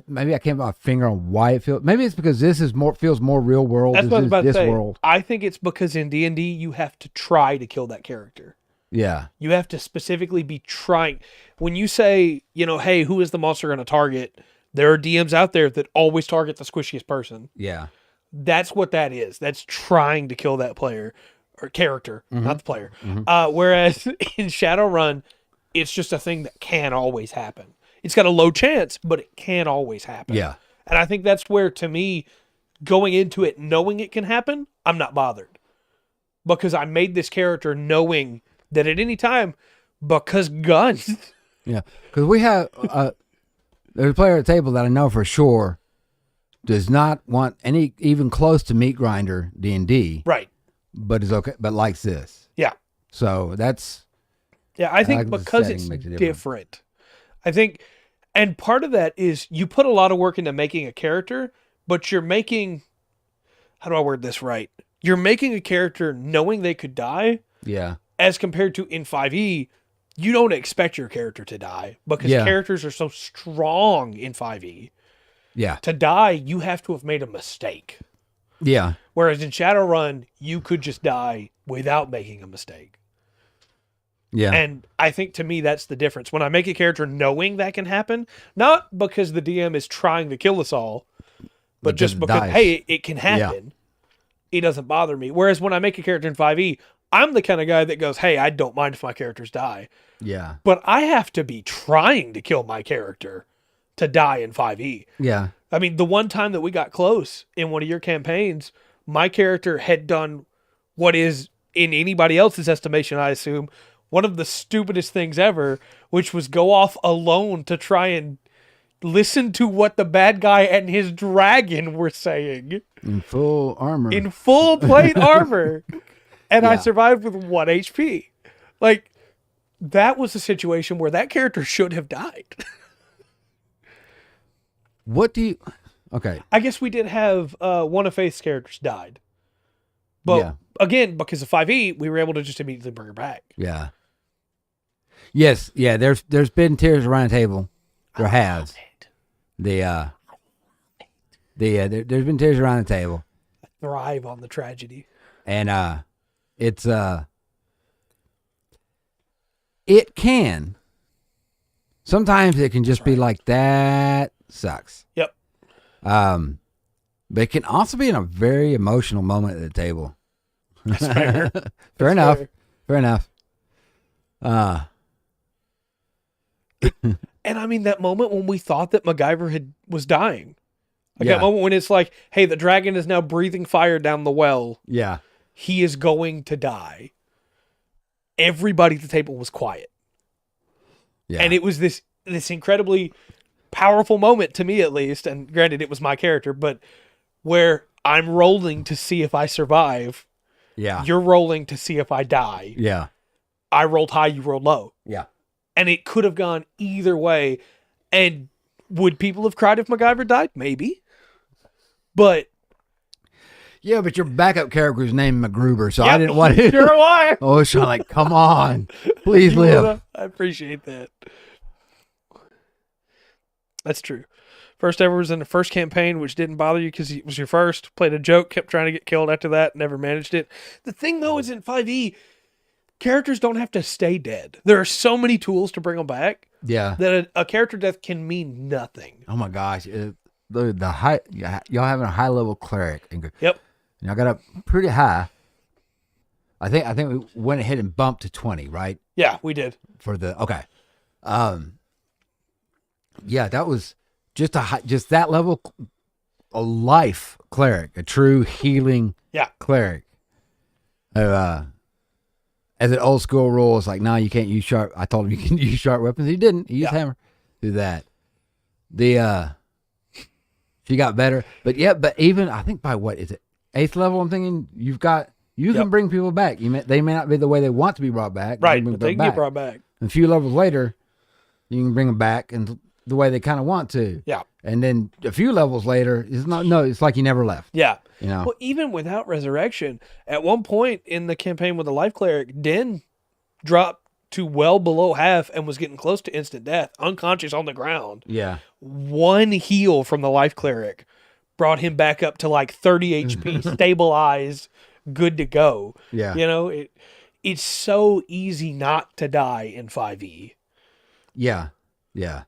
Maybe I can't put my finger on why it feels. Maybe it's because this is feels more real world. That's what I was about to say. World. I think it's because in D&D you have to try to kill that character. Yeah. You have to specifically be trying. When you say, hey, who is the monster going to target? There are DMs out there that always target the squishiest person. Yeah. That's what that is. That's trying to kill that player or character, not the player. Whereas in Shadowrun, it's just a thing that can always happen. It's got a low chance, but it can always happen. Yeah. And I think that's where, to me, going into it, knowing it can happen, I'm not bothered. Because I made this character knowing that at any time, because guns. Yeah. Because we have, there's a player at the table that I know for sure does not want any, even close to meat grinder D&D. Right. But is okay, but likes this. Yeah. So that's. Yeah, I think like the because setting it's makes it different. I think, and part of that is you put a lot of work into making a character, but you're making, how do I word this right? You're making a character knowing they could die. Yeah. As compared to in 5e, you don't expect your character to die because characters are so strong in 5e. Yeah. To die, you have to have made a mistake. Yeah. Whereas in Shadowrun, you could just die without making a mistake. Yeah. And I think to me, that's the difference. When I make a character knowing that can happen, not because the DM is trying to kill us all, but just because, hey, it can happen. It doesn't bother me. Whereas when I make a character in 5e, I'm the kind of guy that goes, hey, I don't mind if my characters die. Yeah. But I have to be trying to kill my character to die in 5e. Yeah. I mean, the one time that we got close in one of your campaigns, my character had done what is, in anybody else's estimation, I assume, one of the stupidest things ever, which was go off alone to try and listen to what the bad guy and his dragon were saying. In full armor. In full plate armor. And I survived with 1 HP. Like, that was a situation where that character should have died. What do you... Okay. I guess we did have one of Faith's characters died. But again, because of 5e, we were able to just immediately bring her back. Yeah. Yes. Yeah. There's been tears around the table. There has. There's been tears around the table. I thrive on the tragedy. And it's it can. Sometimes it can just be like, that sucks. Yep. But it can also be in a very emotional moment at the table. That's fair. Fair enough. Fair enough. And I mean, that moment when we thought that MacGyver was dying. Like that moment when it's like, hey, the dragon is now breathing fire down the well. Yeah. He is going to die. Everybody at the table was quiet. Yeah. And it was this incredibly powerful moment to me, at least. And granted, it was my character, but where I'm rolling to see if I survive. Yeah. You're rolling to see if I die. Yeah. I rolled high, you rolled low. Yeah. And it could have gone either way. And would people have cried if MacGyver died? Maybe. But yeah, but your backup character was named MacGruber, so I didn't want to. Sure why? Oh, it's like, come on, please live. I appreciate that. That's true. First ever was in the first campaign, which didn't bother you because it was your first. Played a joke, kept trying to get killed after that, never managed it. The thing though is in 5e, characters don't have to stay dead. There are so many tools to bring them back Yeah. that a character death can mean nothing. Oh my gosh. The high, y'all having a high level cleric. And Yep. y'all got up pretty high. I think we went ahead and bumped to 20, right? Yeah, we did. Okay. Yeah, that was just just that level, a life cleric, a true healing cleric. As an old school rule, it's like, no, you can't use sharp. I told him you can use sharp weapons. He didn't. He used hammer. Do that. She got better, but even I think by what is it, 8th level? I'm thinking you can bring people back. They may not be the way they want to be brought back, right? But they can get brought back. And a few levels later, you can bring them back and the way they kind of want to. Yeah. And then a few levels later, it's like you never left. Yeah. You know. Well, even without resurrection, at one point in the campaign with the life cleric, Den dropped to well below half and was getting close to instant death, unconscious on the ground. Yeah. One heal from the life cleric brought him back up to like 30 HP, stabilized, good to go. Yeah. You know, it's so easy not to die in 5e. Yeah. Yeah.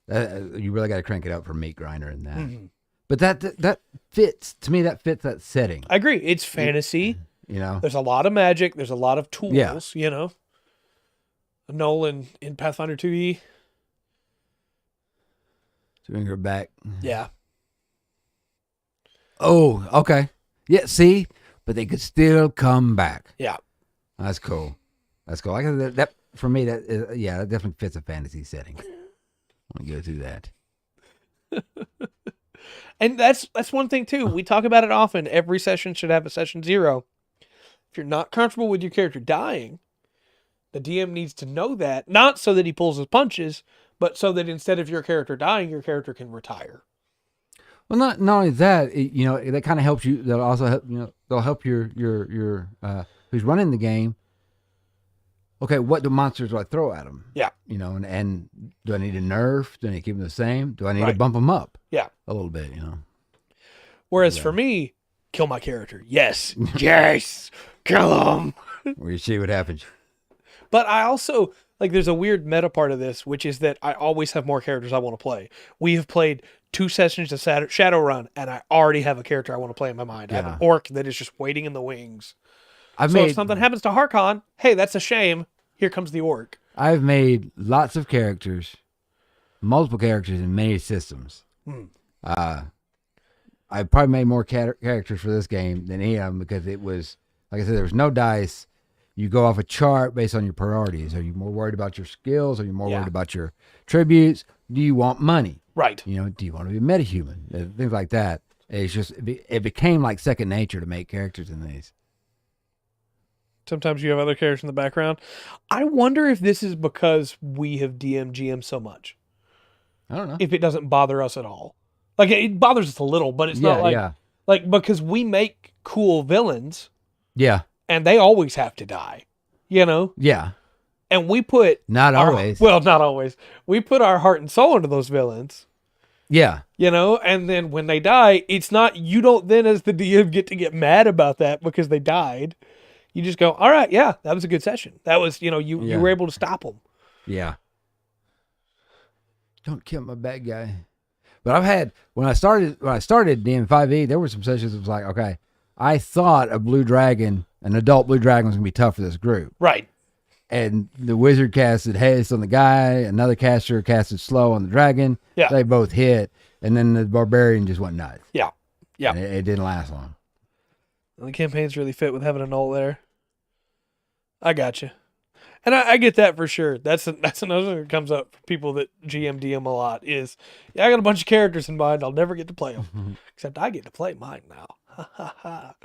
You really got to crank it up for meat grinder in that. Mm-hmm. But that fits, to me, that fits that setting. I agree. It's fantasy. You know, there's a lot of magic. There's a lot of tools, you know. Nolan in Pathfinder 2e. To bring her back. Yeah. Oh, okay. Yeah, see? But they could still come back. Yeah. That's cool. That's cool. That for me, that definitely fits a fantasy setting. I'm going to go through that. And that's one thing, too. We talk about it often. Every session should have a session 0. If you're not comfortable with your character dying, the DM needs to know that, not so that he pulls his punches, but so that instead of your character dying, your character can retire. Well, not only that, that kind of helps you. That'll also help. They'll help your who's running the game. Okay, what the monsters do I throw at them? Yeah. And do I need to nerf? Do I need to keep them the same? Do I need to bump them up? Yeah. A little bit, Whereas for me, kill my character. Yes. Yes. Kill him. Where you see what happens. But I also, there's a weird meta part of this, which is that I always have more characters I want to play. We have played 2 sessions of Shadowrun, and I already have a character I want to play in my mind. I have an orc that is just waiting in the wings. If something happens to Harkon, hey, that's a shame. Here comes the orc. I've made lots of characters, multiple characters in many systems. I probably made more characters for this game than any of them because it was, like I said, there was no dice. You go off a chart based on your priorities. Are you more worried about your skills? Are you more worried about your tributes? Do you want money? Right. Do you want to be metahuman? Things like that. It's just, it became like second nature to make characters in these. Sometimes you have other characters in the background. I wonder if this is because we have GM so much. I don't know. If it doesn't bother us at all. It bothers us a little, but it's not because we make cool villains. Yeah. And they always have to die. Yeah. And we put... Not always. Well, not always. We put our heart and soul into those villains. Yeah. And then when they die, it's not... You don't then as the DM get mad about that because they died. You just go, all right, yeah, that was a good session. That was, you were able to stop them. Yeah. Don't kill my bad guy. But I've had, when I started DM5e, there were some sessions that was like, okay, I thought an adult blue dragon was going to be tough for this group. Right. And the wizard casted haste on the guy, another caster casted slow on the dragon. Yeah. They both hit, and then the barbarian just went nuts. Yeah. Yeah. And it didn't last long. The campaign's really fit with having an ult there. I got you. And I get that for sure. That's another thing that comes up for people that DM a lot is, I got a bunch of characters in mind. I'll never get to play them. Except I get to play mine now. Ha ha ha.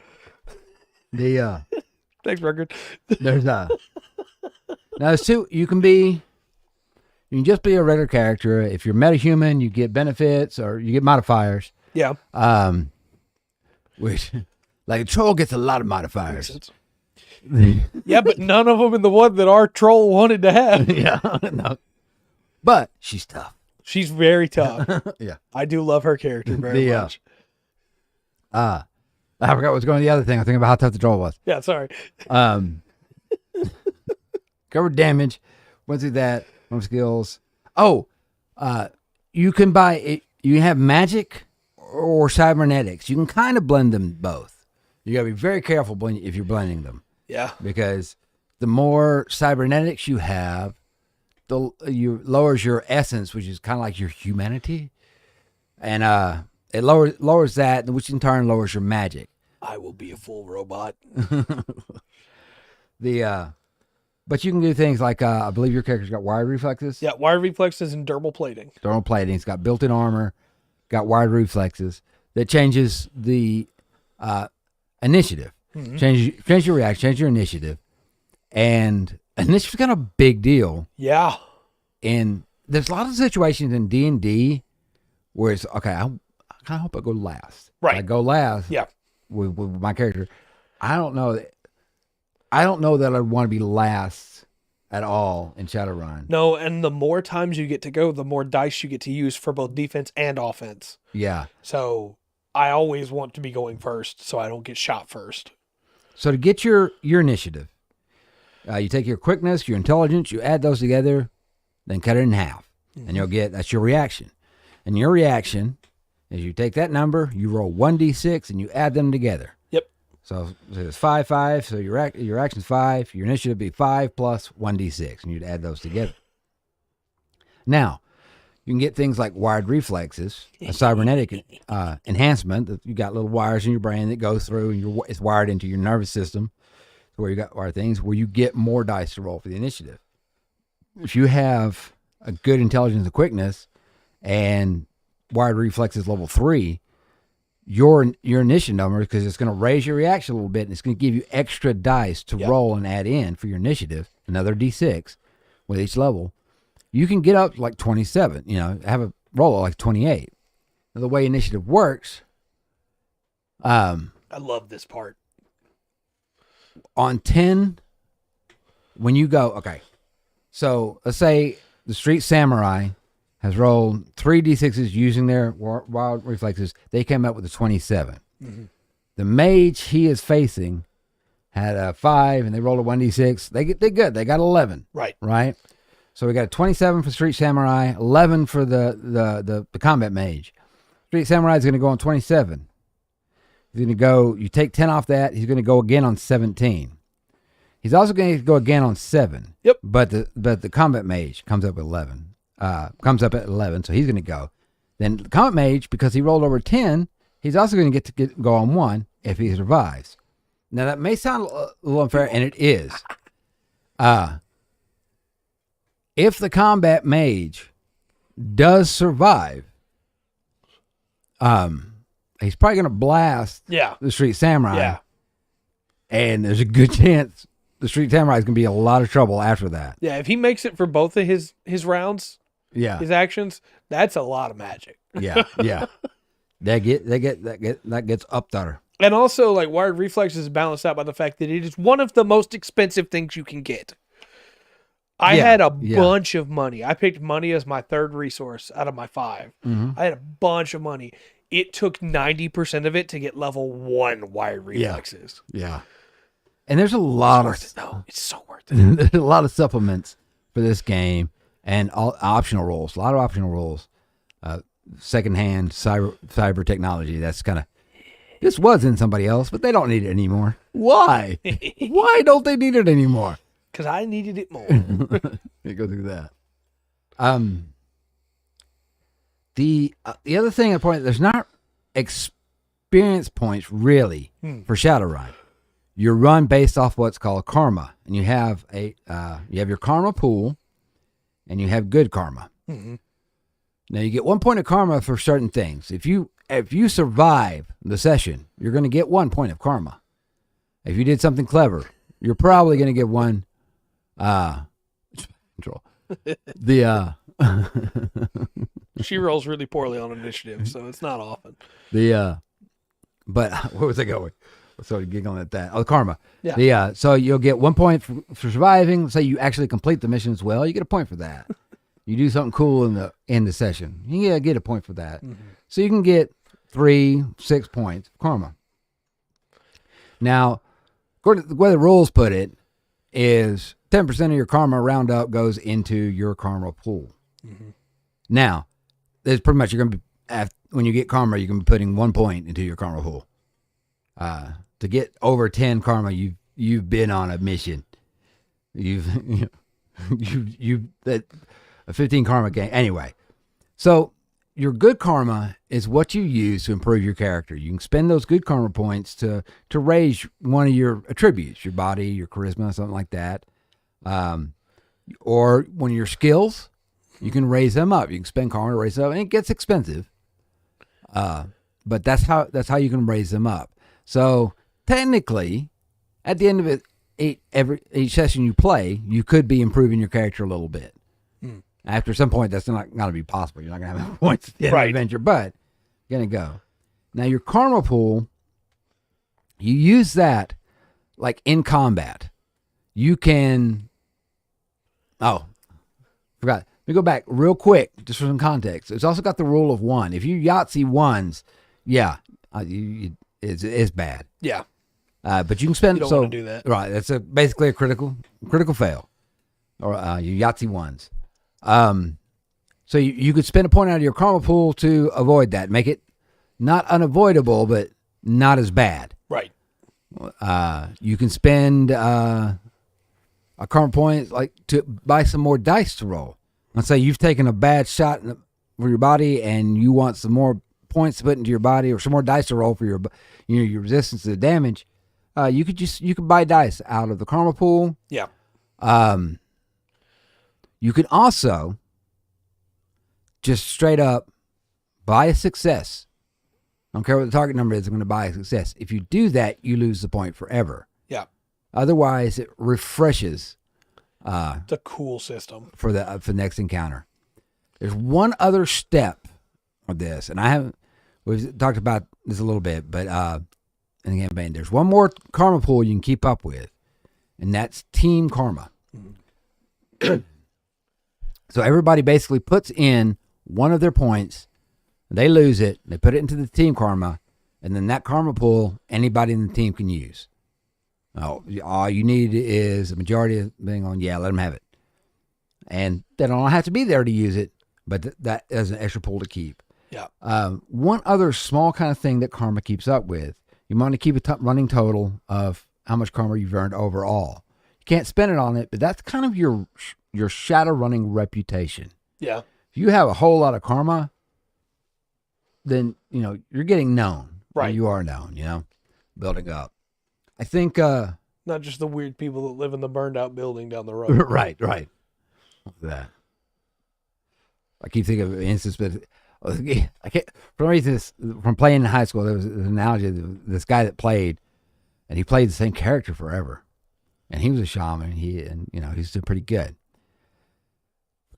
Thanks, Rungren. There's now two. You can just be a regular character. If you're metahuman, you get benefits or you get modifiers. Yeah. Which, like a troll gets a lot of modifiers. Yeah, but none of them in the one that our troll wanted to have. Yeah, no. But she's tough. She's very tough. Yeah. I do love her character very much. I forgot what was going on the other thing. I was thinking about how tough the troll was. Yeah, sorry. Covered damage. Went through that. One skills. Oh, you can buy it. You have magic or cybernetics. You can kind of blend them both. You got to be very careful if you're blending them. Yeah. Because the more cybernetics you have, you lowers your essence, which is kind of like your humanity, and it lowers that, which in turn lowers your magic. I will be a full robot. But you can do things like I believe your character's got wired reflexes. Yeah, wired reflexes and dermal plating. Dermal plating. It's got built-in armor, got wired reflexes that changes the initiative. Mm-hmm. Change your reaction, change your initiative, and initiative's kind of a big deal. Yeah. And there's a lot of situations in D&D where it's okay. I kind of hope I go last. Right. I go last. Yeah. With my character, I don't know that I'd want to be last at all in Shadowrun. No, and the more times you get to go, the more dice you get to use for both defense and offense. Yeah. So I always want to be going first so I don't get shot first. So to get your initiative, you take your quickness, your intelligence, you add those together, then cut it in half. Mm-hmm. And you'll get, that's your reaction. And your reaction is you take that number, you roll 1d6, and you add them together. Yep. So it's 5, 5. So your action's 5. Your initiative would be 5 plus 1d6, and you'd add those together. Now, you can get things like wired reflexes, a cybernetic enhancement. You got little wires in your brain that go through, and it's wired into your nervous system, where you got wired things where you get more dice to roll for the initiative. If you have a good intelligence and quickness, and wired reflexes level 3, your initiative number, because it's going to raise your reaction a little bit, and it's going to give you extra dice to roll and add in for your initiative, another d6 with each level. You can get up to like 27, have a roll of like 28. Now, the way initiative works, I love this part. On 10, when you go, okay, so let's say the Street Samurai has rolled 3 d6s using their wild reflexes. They came up with a 27. Mm-hmm. The mage he is facing had a 5, and they rolled a 1d6. They're good. They got 11. Right. So we got a 27 for Street Samurai, 11 for the combat mage. Street Samurai is going to go on 27. He's going to go. You take 10 off that. He's going to go again on 17. He's also going to go again on 7. Yep. But the combat mage comes up with 11. Comes up at 11, so he's going to go. Then the combat mage, because he rolled over 10, he's also going to go on 1 if he survives. Now that may sound a little unfair, and it is. If the combat mage does survive, he's probably going to blast the Street Samurai. Yeah. And there's a good chance the Street Samurai is going to be in a lot of trouble after that. Yeah, if he makes it for both of his rounds, his actions, that's a lot of magic. Yeah. That gets up there. And also, like, wired reflexes is balanced out by the fact that it is one of the most expensive things you can get. I had a bunch of money. I picked money as my third resource out of my 5. Mm-hmm. I had a bunch of money. It took 90% of it to get level 1 wired reflexes. Yeah. And there's a lot of... It's worth it, though. It's so worth it. There's a lot of supplements for this game and all optional roles. A lot of optional roles. Secondhand cyber technology. That's kind of... This was in somebody else, but they don't need it anymore. Why? Why don't they need it anymore? Because I needed it more. You go through that. The other thing I point, there's not experience points really for Shadowrun. You run based off what's called karma, and you have your karma pool, and you have good karma. Mm-hmm. Now you get 1 point of karma for certain things. If you survive the session, you're going to get 1 point of karma. If you did something clever, you're probably going to get 1. Control. She rolls really poorly on initiative, so it's not often. But where was I going? I started giggling at that. Oh, karma. Yeah. So you'll get 1 point for surviving. Say you actually complete the mission as well, you get a point for that. You do something cool in the session, you get a point for that. Mm-hmm. So you can get 3, 6 points of karma. Now, according to the way the rules put it, is 10% of your karma round up goes into your karma pool. Mm-hmm. Now, it's pretty much you're going to be, when you get karma, you're going to be putting 1 point into your karma pool. To get over 10 karma, you've been on a mission. You've that a 15 karma game. Anyway, so your good karma is what you use to improve your character. You can spend those good karma points to raise one of your attributes, your body, your charisma, something like that. Or one of your skills, you can raise them up. You can spend karma to raise them up, and it gets expensive. But that's how you can raise them up. So technically, at the end of it, each session you play, you could be improving your character a little bit. After some point, that's not going to be possible. You're not going to have enough points at the end of the adventure, but you're going to go. Now, your karma pool, you use that like in combat. You can... Oh, forgot. Let me go back real quick, just for some context. It's also got the rule of 1. If you Yahtzee ones, it's bad. Yeah. But you can spend... You don't want to do that. Right, that's basically a critical fail. Or you Yahtzee ones. So you could spend a point out of your karma pool to avoid that. Make it not unavoidable, but not as bad. Right. You can spend a karma point like to buy some more dice to roll. Let's say you've taken a bad shot for your body and you want some more points to put into your body or some more dice to roll for your resistance to the damage. You could buy dice out of the karma pool. Yeah. You can also just straight up buy a success. I don't care what the target number is, I'm going to buy a success. If you do that, you lose the point forever. Yeah. Otherwise, it refreshes. It's a cool system. For the next encounter. There's one other step of this, and we've talked about this a little bit, but in the campaign, there's one more karma pool you can keep up with, and that's team karma. Mm-hmm. So everybody basically puts in one of their points, they lose it, they put it into the team karma, and then that karma pool, anybody in the team can use. All you need is a majority of being on, let them have it. And they don't have to be there to use it, but that is an extra pool to keep. Yeah. One other small kind of thing that karma keeps up with, you want to keep a running total of how much karma you've earned overall. You can't spend it on it, but that's kind of your Shadowrunning reputation. Yeah. If you have a whole lot of karma, then, you're getting known. Right. You are known, building up. I think... not just the weird people that live in the burned out building down the road. Right. That. I keep thinking of an instance, but I can't, for some reason, from playing in high school, there was an analogy of this guy that played, and he played the same character forever. And he was a shaman, he's doing pretty good.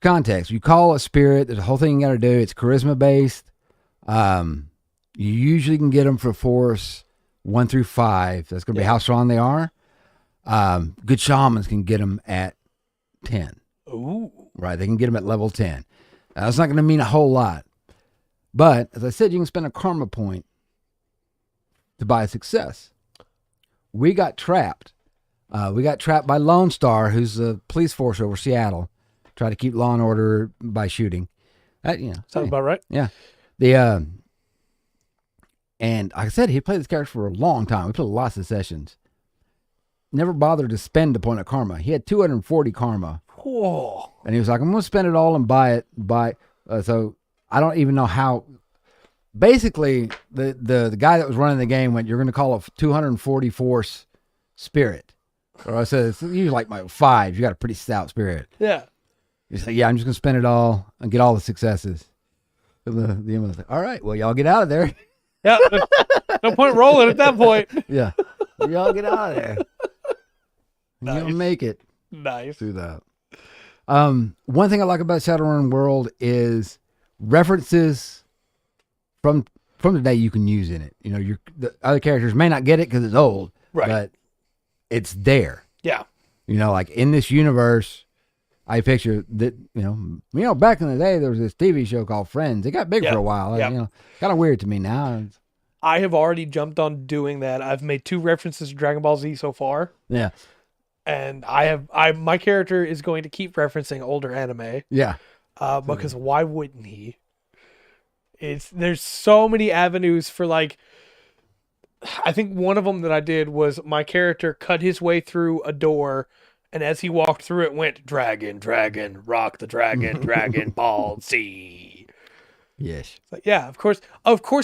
Context, you call a spirit, there's a whole thing you got to do. It's charisma based. You usually can get them for force 1 through 5. That's going to be how strong they are. Good shamans can get them at 10. Ooh. Right, they can get them at level 10. Now, that's not going to mean a whole lot. But, as I said, you can spend a karma point to buy a success. We got trapped. We got trapped by Lone Star, who's the police force over Seattle. Try to keep law and order by shooting. Sounds about right. Yeah. And like I said, he played this character for a long time. We played lots of sessions. Never bothered to spend a point of karma. He had 240 karma. Whoa. And he was like, I'm going to spend it all and buy it. So I don't even know how. Basically, the guy that was running the game went, you're going to call a 240 force spirit. Or I said, it's usually like my 5. You got a pretty stout spirit. Yeah. He's like, I'm just going to spend it all and get all the successes. And the end was like, all right, well, y'all get out of there. Yeah. No point rolling at that point. Yeah. Y'all get out of there. Nice. You'll make it. Nice. Through that. One thing I like about Shadowrun World is references from the day you can use in it. The other characters may not get it because it's old, right? But it's there. Yeah. Like in this universe, I picture that. Back in the day, there was this TV show called Friends. It got big for a while. Yeah. Kind of weird to me now. I have already jumped on doing that. I've made 2 references to Dragon Ball Z so far. Yeah. And my character is going to keep referencing older anime. Yeah. Because why wouldn't he? There's so many avenues for like. I think one of them that I did was my character cut his way through a door, and as he walked through it, went dragon, dragon, rock the dragon, dragon, ball, sea. Yes. Like, yeah, of course,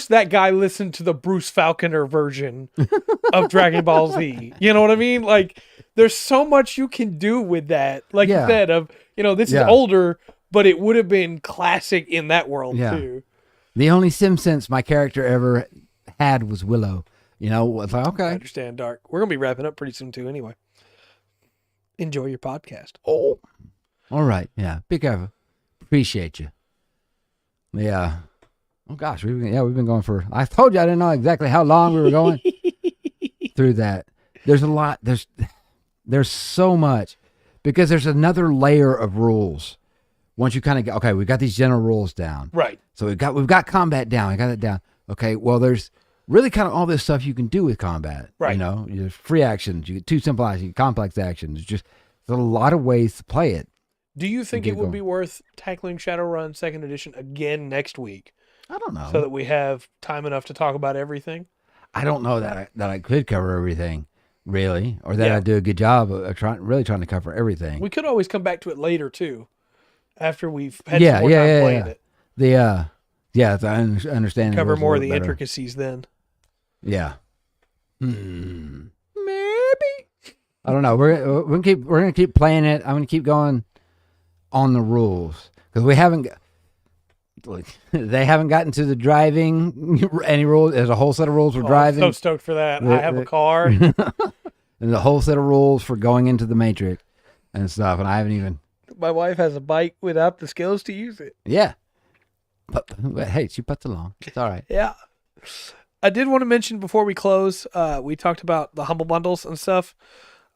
that guy listened to the Bruce Falconer version of Dragon Ball Z. You know what I mean? Like, there's so much you can do with that. Like you said, this is older, but it would have been classic in that world too. The only Simpsons my character ever had was Willow. It's like, okay. I understand, Dark. We're going to be wrapping up pretty soon, too, anyway. Enjoy your podcast. Oh. All right. Yeah. Big ever. Appreciate you. Yeah. Oh, gosh. We've been going for... I told you I didn't know exactly how long we were going through that. There's a lot. There's so much. Because there's another layer of rules. Once you kind of get... Okay, we've got these general rules down. Right. So we've got combat down. We got it down. Okay, well, there's... really kind of all this stuff you can do with combat. Right. There's free actions. You get two simple actions, complex actions. There's a lot of ways to play it. Do you think it would be worth tackling Shadowrun Second Edition again next week? I don't know. So that we have time enough to talk about everything? I don't know that I could cover everything, really, or that I do a good job of trying to cover everything. We could always come back to it later, too, after we've had some more time playing it. I understand. Cover more of the intricacies then. Yeah. Maybe. I don't know. We're gonna keep playing it. I'm gonna keep going on the rules because they haven't gotten to the driving any rules. There's a whole set of rules for driving. I'm so stoked for that. I have a car. And a whole set of rules for going into the Matrix and stuff. And I haven't even. My wife has a bike without the skills to use it. Yeah. But hey, she puts along. It's all right. Yeah. I did want to mention before we close, we talked about the Humble Bundles and stuff.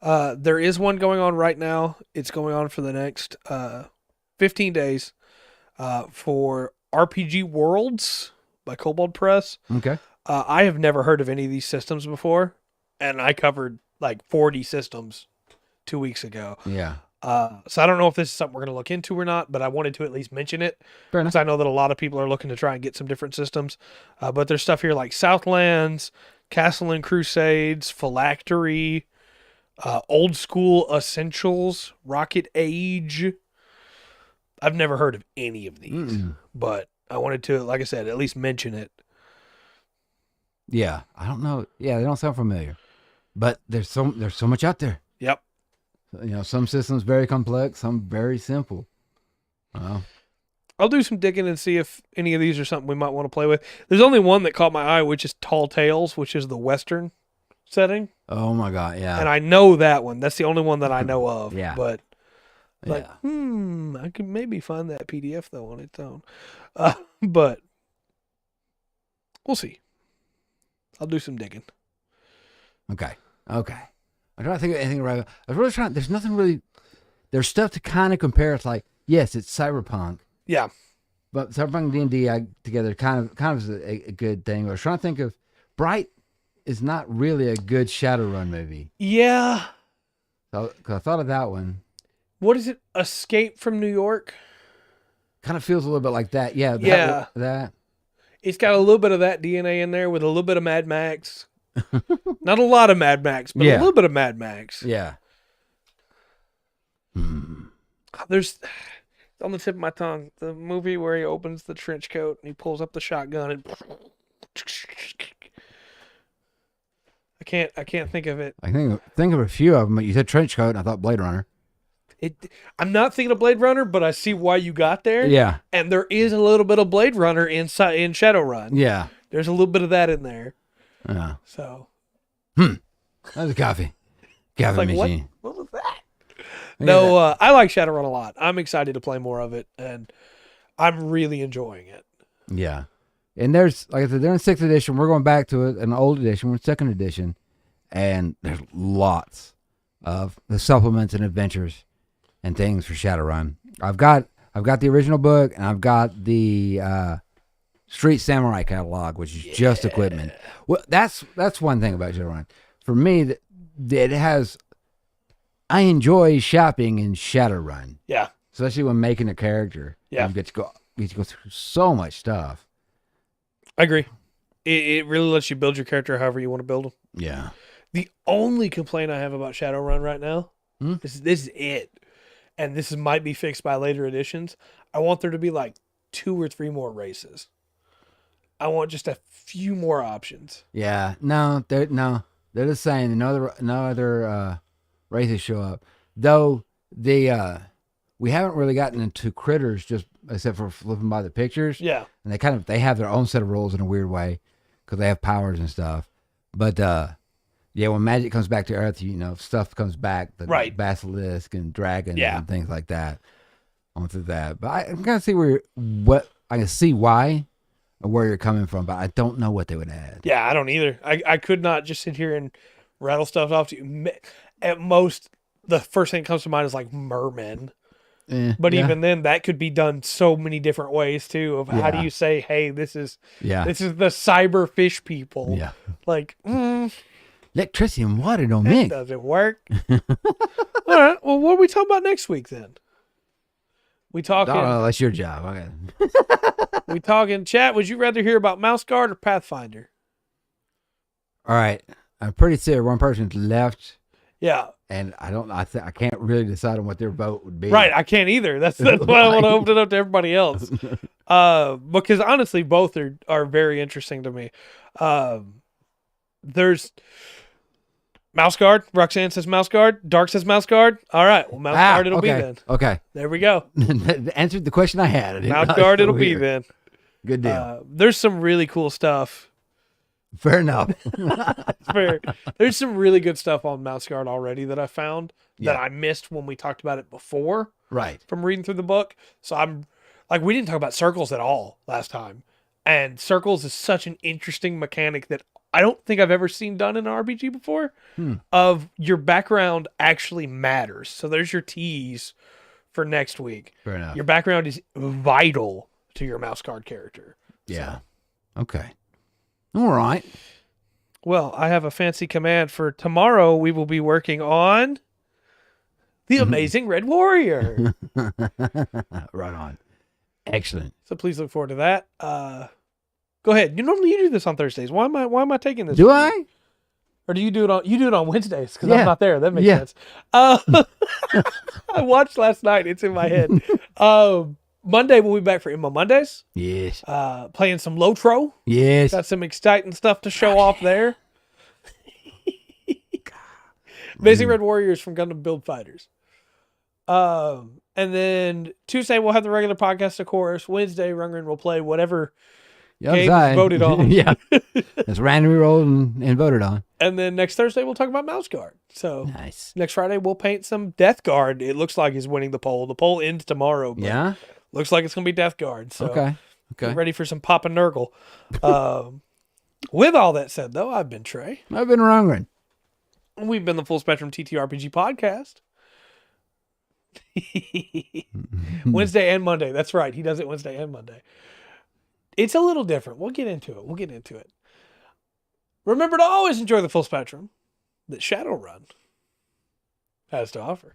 There is one going on right now. It's going on for the next 15 days for RPG Worlds by Kobold Press. Okay. I have never heard of any of these systems before, and I covered like 40 systems 2 weeks ago. Yeah. So I don't know if this is something we're going to look into or not, but I wanted to at least mention it. Fair enough. Because I know that a lot of people are looking to try and get some different systems. But there's stuff here like Southlands, Castle and Crusades, Phylactery, Old School Essentials, Rocket Age. I've never heard of any of these, but I wanted to, like I said, at least mention it. Yeah. I don't know. Yeah, they don't sound familiar. But there's so much out there. Yep. Some systems very complex, some very simple. I'll do some digging and see if any of these are something we might want to play with. There's only one that caught my eye, which is Tall Tales, which is the Western setting. Oh my God, yeah. And I know that one. That's the only one that I know of. Yeah. But I could maybe find that PDF though on its own. But we'll see. I'll do some digging. Okay. I'm trying to think of anything right. I was really trying. There's nothing really. There's stuff to kind of compare. It's like, yes, it's cyberpunk. Yeah. But cyberpunk and D&D together kind of is a good thing. I was trying to think of. Bright is not really a good Shadowrun movie. Yeah. So, 'cause I thought of that one. What is it? Escape from New York? Kind of feels a little bit like that. Yeah. That. It's got a little bit of that DNA in there with a little bit of Mad Max. Not a lot of Mad Max, but a little bit of Mad Max. Yeah. There's on the tip of my tongue the movie where he opens the trench coat and he pulls up the shotgun and I can't think of it. I think of a few of them. You said trench coat, and I thought Blade Runner. I'm not thinking of Blade Runner, but I see why you got there. Yeah. And there is a little bit of Blade Runner in Shadowrun. Yeah. There's a little bit of that in there. Yeah. So. That was a coffee machine. What was that? No, I like Shadowrun a lot. I'm excited to play more of it, and I'm really enjoying it. Yeah. And there's, like I said, they're in 6th edition. We're going back to it, an old edition. We're in 2nd edition. And there's lots of the supplements and adventures and things for Shadowrun. I've got the original book, and I've got the Street Samurai catalog, which is just equipment. Well, that's one thing about Shadowrun. For me, it has I enjoy shopping in Shadowrun, Yeah. especially when making a character. Yeah. You get to go through so much stuff. I agree. It really lets you build your character however you want to build them. Yeah. The only complaint I have about Shadowrun right now, Hmm? this is it, and this might be fixed by later editions. I want there to be like 2 or 3 more races. I want just a few more options. Yeah. No, they're the same. No other races show up. Though we haven't really gotten into critters just except for flipping by the pictures. Yeah. And they have their own set of rules in a weird way because they have powers and stuff. But yeah, when magic comes back to Earth, stuff comes back. The Right. basilisk and dragons Yeah. and things like that. Onto that. But I can kind of see I can see why or where you're coming from, but I don't know what they would add. Yeah, I don't either. I could not just sit here and rattle stuff off to you. At most, the first thing that comes to mind is like mermen. But Yeah. even then, that could be done so many different ways too. Of how do Yeah. you say, "Hey, this is the cyber fish people." Yeah. Like, Electricity and water don't that mix. doesn't work. All right. Well, what are we talking about next week then? We talking. No, that's your job. Okay. We talking. Chat. Would you rather hear about Mouse Guard or Pathfinder? All right. I'm pretty sure one person's left, Yeah. and I can't really decide on what their vote would be. Right. I can't either. That's why I want to open it up to everybody else. Because honestly, both are very interesting to me. There's Mouse Guard. Roxanne says Mouse Guard. Dark says Mouse Guard. All right. Well, Mouse Guard it'll be then. Okay. There we go. Answered the question I had. I didn't Mouse realize Guard so it'll be weird. then. Good deal. There's some really cool stuff. Fair enough. There's some really good stuff on Mouse Guard already that I found that Yeah. I missed when we talked about it before Right. from reading through the book. So I'm like, we didn't talk about circles at all last time. And circles is such an interesting mechanic that I don't think I've ever seen done in an RPG before. Of your background actually matters. So there's your tease for next week. Fair enough. Your background is vital to your Mouse Guard character. Yeah. Okay. All right. Well, I have a fancy command for tomorrow. We will be working on the Amazing Red Warrior. Right on. Excellent. So please look forward to that. Go ahead. Normally you do this on Thursdays. Why am I taking this? Do I? Or do you do it on Wednesdays? Because Yeah. I'm not there. That makes Yeah. sense. I watched last night. It's in my head. Monday we'll be back for Immo Mondays. Yes. Playing some Lotro. Yes. Got some exciting stuff to show off there. Amazing Red Warriors from Gundam Build Fighters. And then Tuesday we'll have the regular podcast, of course. Wednesday, Rungren will play whatever game is voted on. Yeah. It's randomly rolled and voted on. And then next Thursday we'll talk about Mouse Guard. So Nice. next Friday we'll paint some Death Guard. It looks like he's winning the poll. The poll ends tomorrow. But Yeah. looks like it's gonna be Death Guard. So Okay. get ready for some Papa Nurgle. With all that said, though, I've been Trey. I've been Rungren. We've been the Full Spectrum TTRPG podcast. Wednesday and Monday. That's right. He does it Wednesday and Monday. It's a little different. We'll get into it. Remember to always enjoy the full spectrum that Shadowrun has to offer.